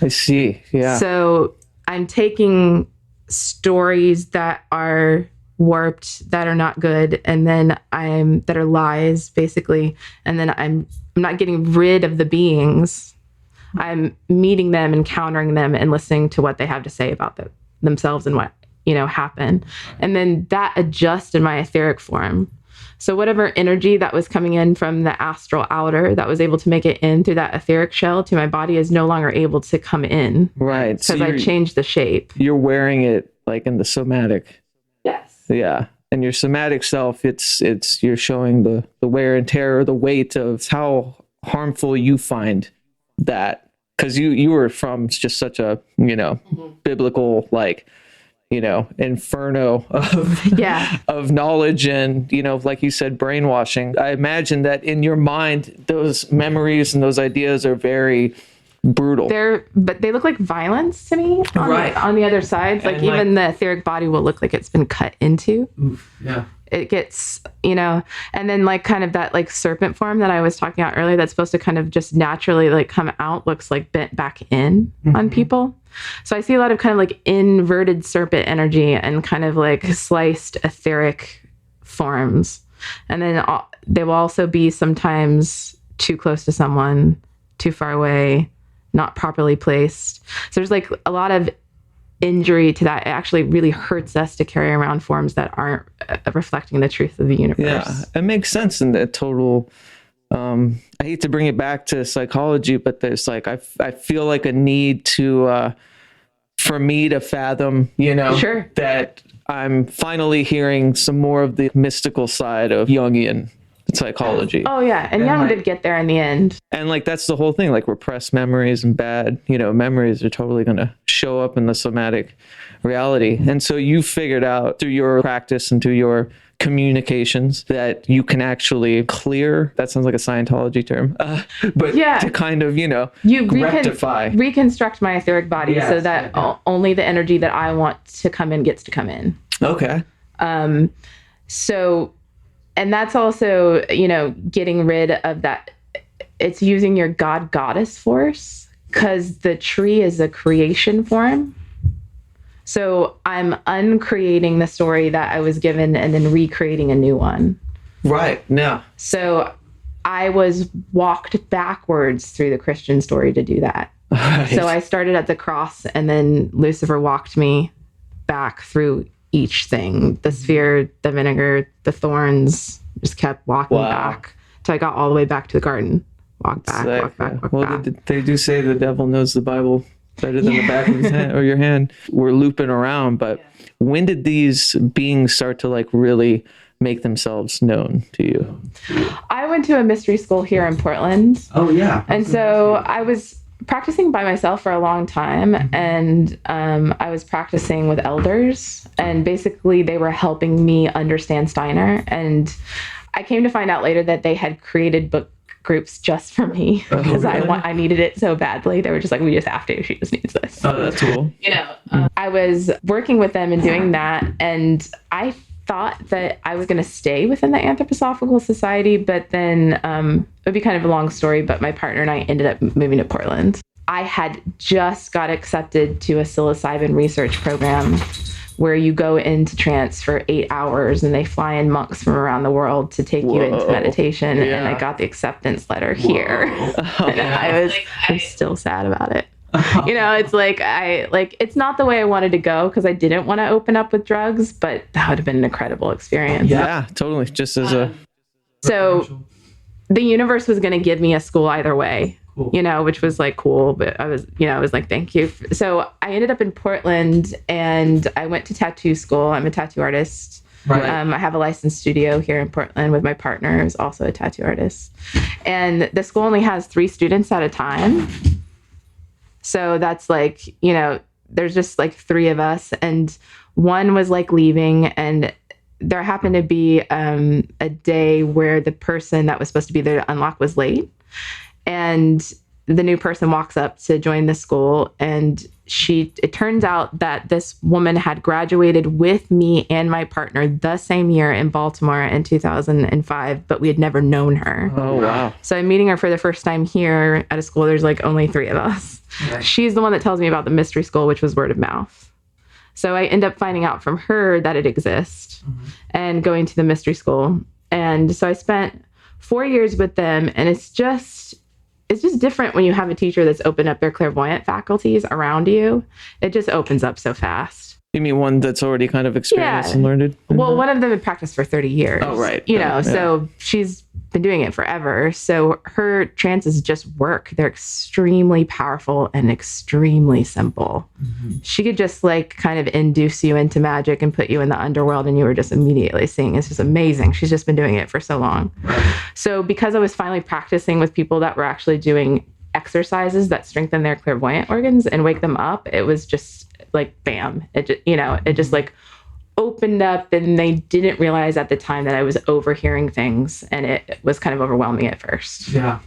I see. Yeah. So I'm taking stories that are warped, that are not good, and then that are lies, basically. And then I'm not getting rid of the beings. I'm meeting them, encountering them, and listening to what they have to say about themselves and what happened. And then that adjusts in my etheric form. So whatever energy that was coming in from the astral outer that was able to make it in through that etheric shell to my body is no longer able to come in. Right. Because I changed the shape. You're wearing it like in the somatic. Yes. Yeah. And your somatic self, it's you're showing the wear and tear, the weight of how harmful you find that. Because you were from just such a, biblical, inferno of knowledge and, like you said, brainwashing. I imagine that in your mind, those memories and those ideas are very brutal. But they look like violence to me on the other side. Like, even the etheric body will look like it's been cut into. Oof, yeah. It gets, and then like kind of that like serpent form that I was talking about earlier that's supposed to kind of just naturally like come out looks like bent back in on people. So I see a lot of kind of like inverted serpent energy and kind of like sliced etheric forms. And then there will also be sometimes too close to someone, too far away, not properly placed. So there's like a lot of injury to that. It actually really hurts us to carry around forms that aren't reflecting the truth of the universe. Yeah, it makes sense in the total. I hate to bring it back to psychology, but there's like, I feel like a need to, for me to fathom, Sure. that I'm finally hearing some more of the mystical side of Jungian psychology. Oh yeah, and Jung did get there in the end. And like, that's the whole thing, like repressed memories and bad, memories are totally going to show up in the somatic reality. And so you figured out through your practice and through your communications that you can actually clear, that sounds like a Scientology term, but to kind of, rectify. Reconstruct my etheric body so that only the energy that I want to come in gets to come in. Okay. So, and that's also, getting rid of that. It's using your God goddess force, because the tree is a creation form. So I'm uncreating the story that I was given and then recreating a new one. Right. Yeah. So I was walked backwards through the Christian story to do that. Right. So I started at the cross, and then Lucifer walked me back through each thing. The sphere, the vinegar, the thorns, just kept walking back till I got all the way back to the garden. Walk back, walk back. Well, they do say the devil knows the Bible better than the back of his hand or your hand. We're looping around, but when did these beings start to like really make themselves known to you? I went to a mystery school here in Portland. Oh yeah. And so I was practicing by myself for a long time, and I was practicing with elders, and basically they were helping me understand Steiner. And I came to find out later that they had created book groups just for me, because I needed it so badly. They were just like, we just have to, she just needs this. Oh, that's cool. I was working with them and doing that, and I thought that I was going to stay within the Anthroposophical Society, but then it would be kind of a long story, but my partner and I ended up moving to Portland. I had just got accepted to a psilocybin research program where you go into trance for 8 hours, and they fly in monks from around the world to take you into meditation. And I got the acceptance letter here. And I'm still sad about it. It's like, it's not the way I wanted to go, because I didn't want to open up with drugs, but that would have been an incredible experience. Yeah, totally. Just as so the universe was going to give me a school either way. Cool. Which was like cool, but I was like, thank you. So I ended up in Portland, and I went to tattoo school. I'm a tattoo artist. Right. I have a licensed studio here in Portland with my partner, who's also a tattoo artist. And the school only has 3 students at a time. So that's like, there's just like 3 of us, and one was like leaving, and there happened to be a day where the person that was supposed to be there to unlock was late. And the new person walks up to join the school, and it turns out that this woman had graduated with me and my partner the same year in Baltimore in 2005, but we had never known her. Oh, wow. So I'm meeting her for the first time here at a school. There's like only 3 of us. Right. She's the one that tells me about the mystery school, which was word of mouth. So I end up finding out from her that it exists and going to the mystery school. And so I spent 4 years with them, and it's just different when you have a teacher that's opened up their clairvoyant faculties around you. It just opens up so fast. You mean one that's already kind of experienced and learned it? Well, one of them had practiced for 30 years. Oh, right. So she's been doing it forever. So her trances just work. They're extremely powerful and extremely simple. Mm-hmm. She could just like kind of induce you into magic and put you in the underworld, and you were just immediately seeing. It's just amazing. She's just been doing it for so long. Right. So because I was finally practicing with people that were actually doing exercises that strengthen their clairvoyant organs and wake them up, it was just like, bam, it just like opened up, and they didn't realize at the time that I was overhearing things, and it was kind of overwhelming at first. Yeah.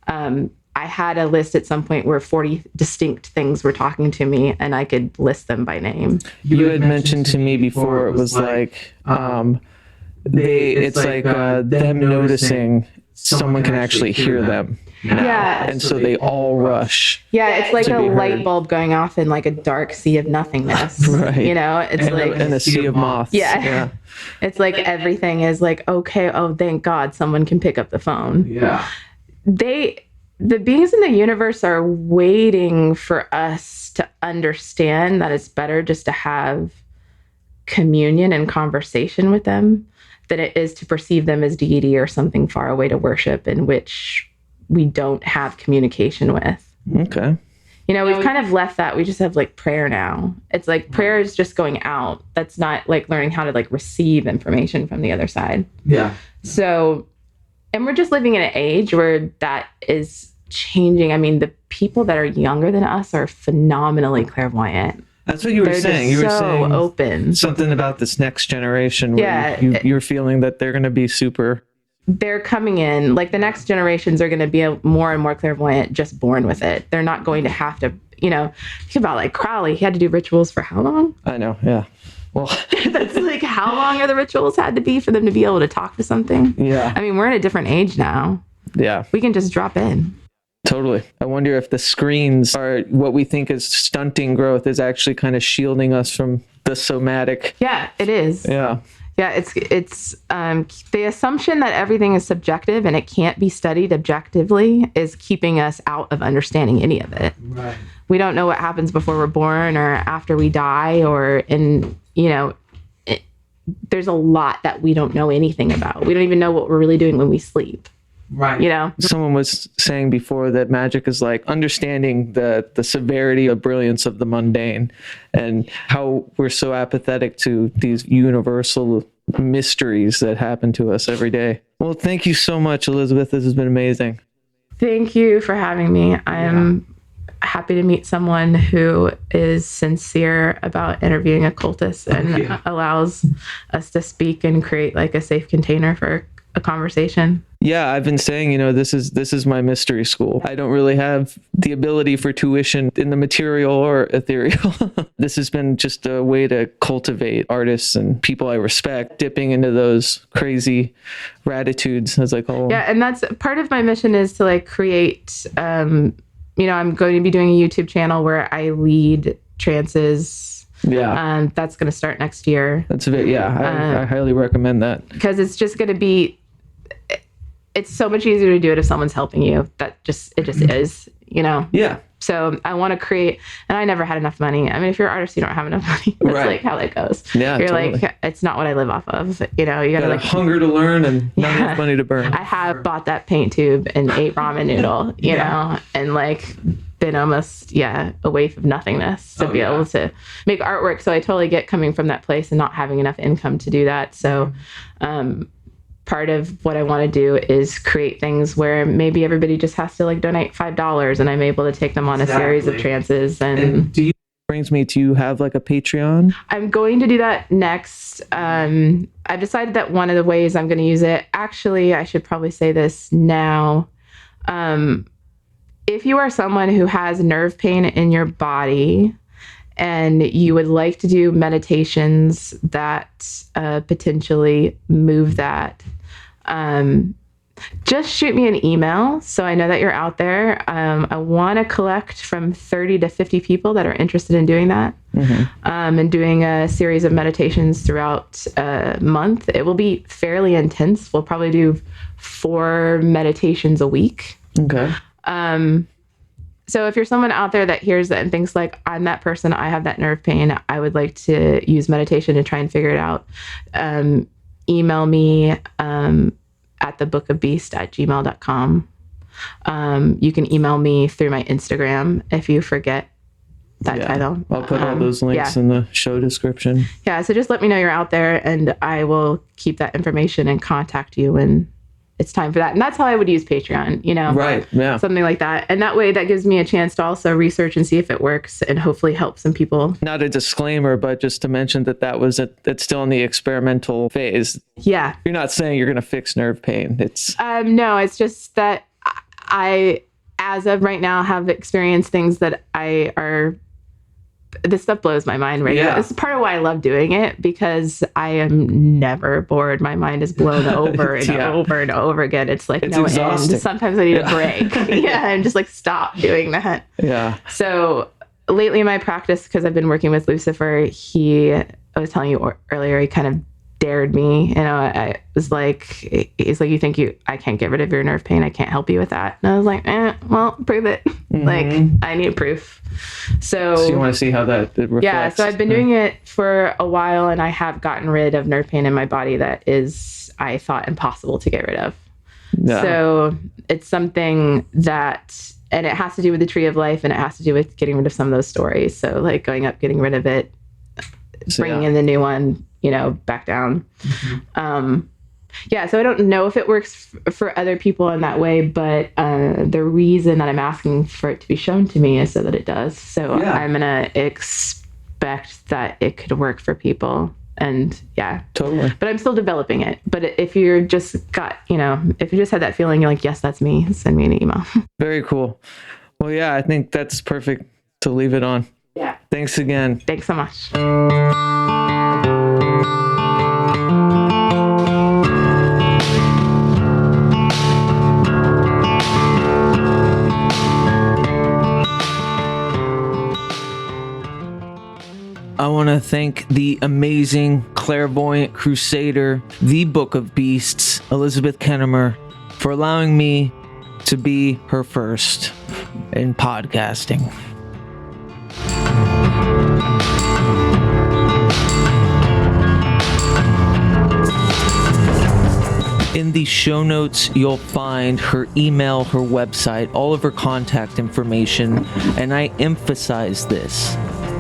I had a list at some point where 40 distinct things were talking to me, and I could list them by name. You had mentioned to me before, it was like, them noticing someone can actually hear them. Yeah. And so they all rush. Yeah, it's like a light bulb going off in like a dark sea of nothingness. Right. It's and a sea of moths. Yeah. It's like everything is like, okay, oh, thank God someone can pick up the phone. Yeah. the beings in the universe are waiting for us to understand that it's better just to have communion and conversation with them than it is to perceive them as deity or something far away to worship in which we don't have communication with. Okay. You know, we've kind of left that. We just have like prayer now. It's like prayer is just going out. That's not like learning how to like receive information from the other side. Yeah. So, and we're just living in an age where that is changing. I mean, the people that are younger than us are phenomenally clairvoyant. That's what you were saying. You were saying open. Something about this next generation where you're feeling that they're going to be super. They're coming in, like the next generations are going to be more and more clairvoyant, just born with it. They're not going to have to, you know, think about like Crowley. He had to do rituals for how long? I know, yeah. Well, that's like, how long are the rituals had to be for them to be able to talk to something? Yeah. I mean, we're in a different age now. Yeah. We can just drop in. Totally. I wonder if the screens are what we think is stunting growth is actually kind of shielding us from the somatic. Yeah, it is. Yeah. Yeah, it's the assumption that everything is subjective and it can't be studied objectively is keeping us out of understanding any of it. Right. We don't know what happens before we're born or after we die there's a lot that we don't know anything about. We don't even know what we're really doing when we sleep. Right. You know? Someone was saying before that magic is like understanding the severity of brilliance of the mundane and how we're so apathetic to these universal mysteries that happen to us every day. Well, thank you so much, Elizabeth. This has been amazing. Thank you for having me. I am happy to meet someone who is sincere about interviewing occultists and allows us to speak and create like a safe container for a conversation. Yeah, I've been saying, this is my mystery school. I don't really have the ability for tuition in the material or ethereal. This has been just a way to cultivate artists and people I respect, dipping into those crazy ratitudes, as I call them. Yeah, and that's part of my mission is to like create, I'm going to be doing a YouTube channel where I lead trances. Yeah. That's going to start next year. That's I highly recommend that. Because it's just going to be, it's so much easier to do it if someone's helping you. It just is, Yeah. So I want to create, and I never had enough money. I mean, if you're an artist, you don't have enough money. That's like how that goes. Yeah, you're totally. Like, it's not what I live off of. You gotta like hunger to learn and not enough money to burn. I have bought that paint tube and ate ramen noodle, you know, and like been almost, a waif of nothingness to be able to make artwork. So I totally get coming from that place and not having enough income to do that. So, part of what I want to do is create things where maybe everybody just has to like donate $5 and I'm able to take them on a series of trances. And brings me to you have like a Patreon? I'm going to do that next. I've decided that one of the ways I'm going to use it, actually, I should probably say this now. If you are someone who has nerve pain in your body and you would like to do meditations that potentially move that, just shoot me an email so I know that you're out there. I want to collect from 30 to 50 people that are interested in doing that, and doing a series of meditations throughout a month. It will be fairly intense. We'll probably do 4 meditations a week. Okay. So if you're someone out there that hears that and thinks like, I'm that person, I have that nerve pain, I would like to use meditation to try and figure it out, email me at thebookofbeast@gmail.com. You can email me through my Instagram if you forget that title. I'll put all those links in the show description. Yeah, so just let me know you're out there and I will keep that information and contact you when it's time for that. And that's how I would use Patreon, Right, yeah. Something like that. And that way that gives me a chance to also research and see if it works and hopefully help some people. Not a disclaimer, but just to mention it's still in the experimental phase. Yeah. You're not saying you're going to fix nerve pain. It's no, it's just that I, as of right now, have experienced things that this stuff blows my mind right now. This is part of why I love doing it, because I am never bored. My mind is blown over and over and over again. It's like no exhausting. end. Sometimes I need a break. I'm just like, stop doing that. Yeah. So lately in my practice, because I've been working with Lucifer, I was telling you earlier, he kind of dared me. You know, I was like, he's like, I can't get rid of your nerve pain. I can't help you with that. And I was like, well, prove it. Like, I need proof. So you want to see how that reflects? Yeah. So I've been doing it for a while, and I have gotten rid of nerve pain in my body that I thought impossible to get rid of. Yeah. So it's something that, and it has to do with the tree of life, and it has to do with getting rid of some of those stories. So like going up, getting rid of it, bringing in the new one, you know, back down. So I don't know if it works for other people in that way, but the reason that I'm asking for it to be shown to me is so that it does. So I'm going to expect that it could work for people. And totally. But I'm still developing it. But if you're just if you just had that feeling, you're like, yes, that's me, send me an email. Very cool. Well, yeah, I think that's perfect to leave it on. Yeah. Thanks again. Thanks so much. I want to thank the amazing clairvoyant crusader, the Book of Beasts, Elizabeth Kennamer, for allowing me to be her first in podcasting. In the show notes, you'll find her email, her website, all of her contact information, and I emphasize this.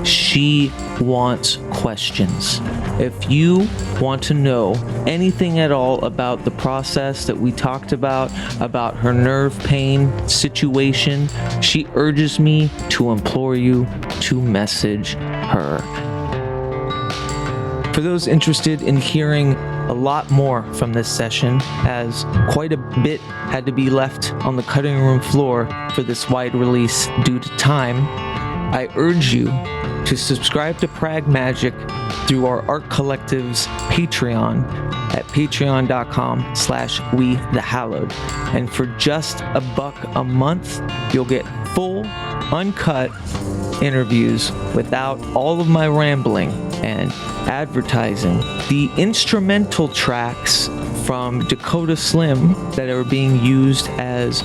She wants questions. If you want to know anything at all about the process that we talked about her nerve pain situation, she urges me to implore you to message her. For those interested in hearing a lot more from this session, as quite a bit had to be left on the cutting room floor for this wide release due to time, I urge you to subscribe to Pragmagick through our art collective's Patreon at patreon.com/WeTheHallowed. And for just $1 a month, you'll get full, uncut interviews without all of my rambling and advertising. The instrumental tracks from Dakota Slim that are being used as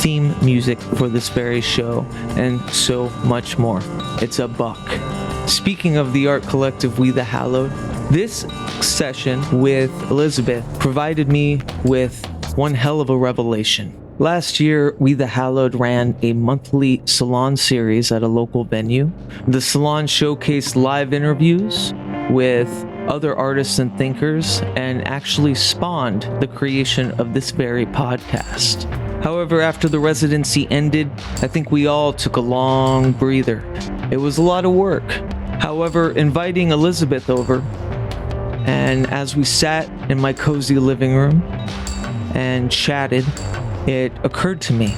theme music for this very show, and so much more. It's $1. Speaking of the art collective We the Hallowed, this session with Elizabeth provided me with one hell of a revelation. Last year, We the Hallowed ran a monthly salon series at a local venue. The salon showcased live interviews with other artists and thinkers, and actually spawned the creation of this very podcast. However, after the residency ended, I think we all took a long breather. It was a lot of work. However, inviting Elizabeth over, and as we sat in my cozy living room and chatted, it occurred to me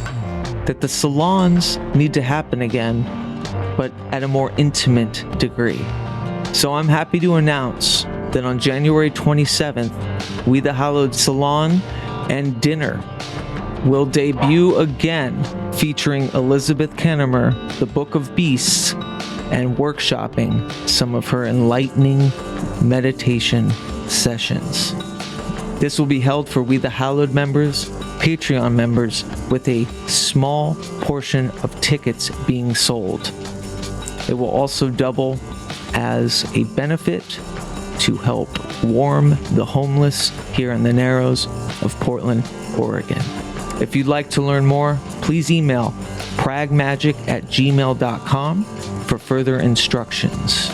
that the salons need to happen again, but at a more intimate degree. So I'm happy to announce that on January 27th, We the Hallowed Salon and Dinner will debut again, featuring Elizabeth Kennamer, the Book of Beasts, and workshopping some of her enlightening meditation sessions. This will be held for We the Hallowed members, Patreon members, with a small portion of tickets being sold. It will also double as a benefit to help warm the homeless here in the Narrows of Portland, Oregon. If you'd like to learn more, please email pragmagick@gmail.com for further instructions.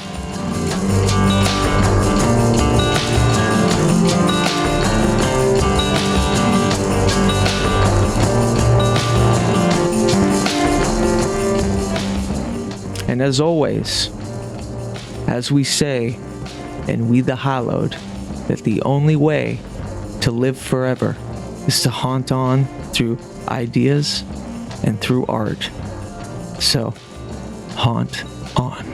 And as always, as we say in We the Hallowed, that the only way to live forever is to haunt on through ideas and through art. So, haunt on.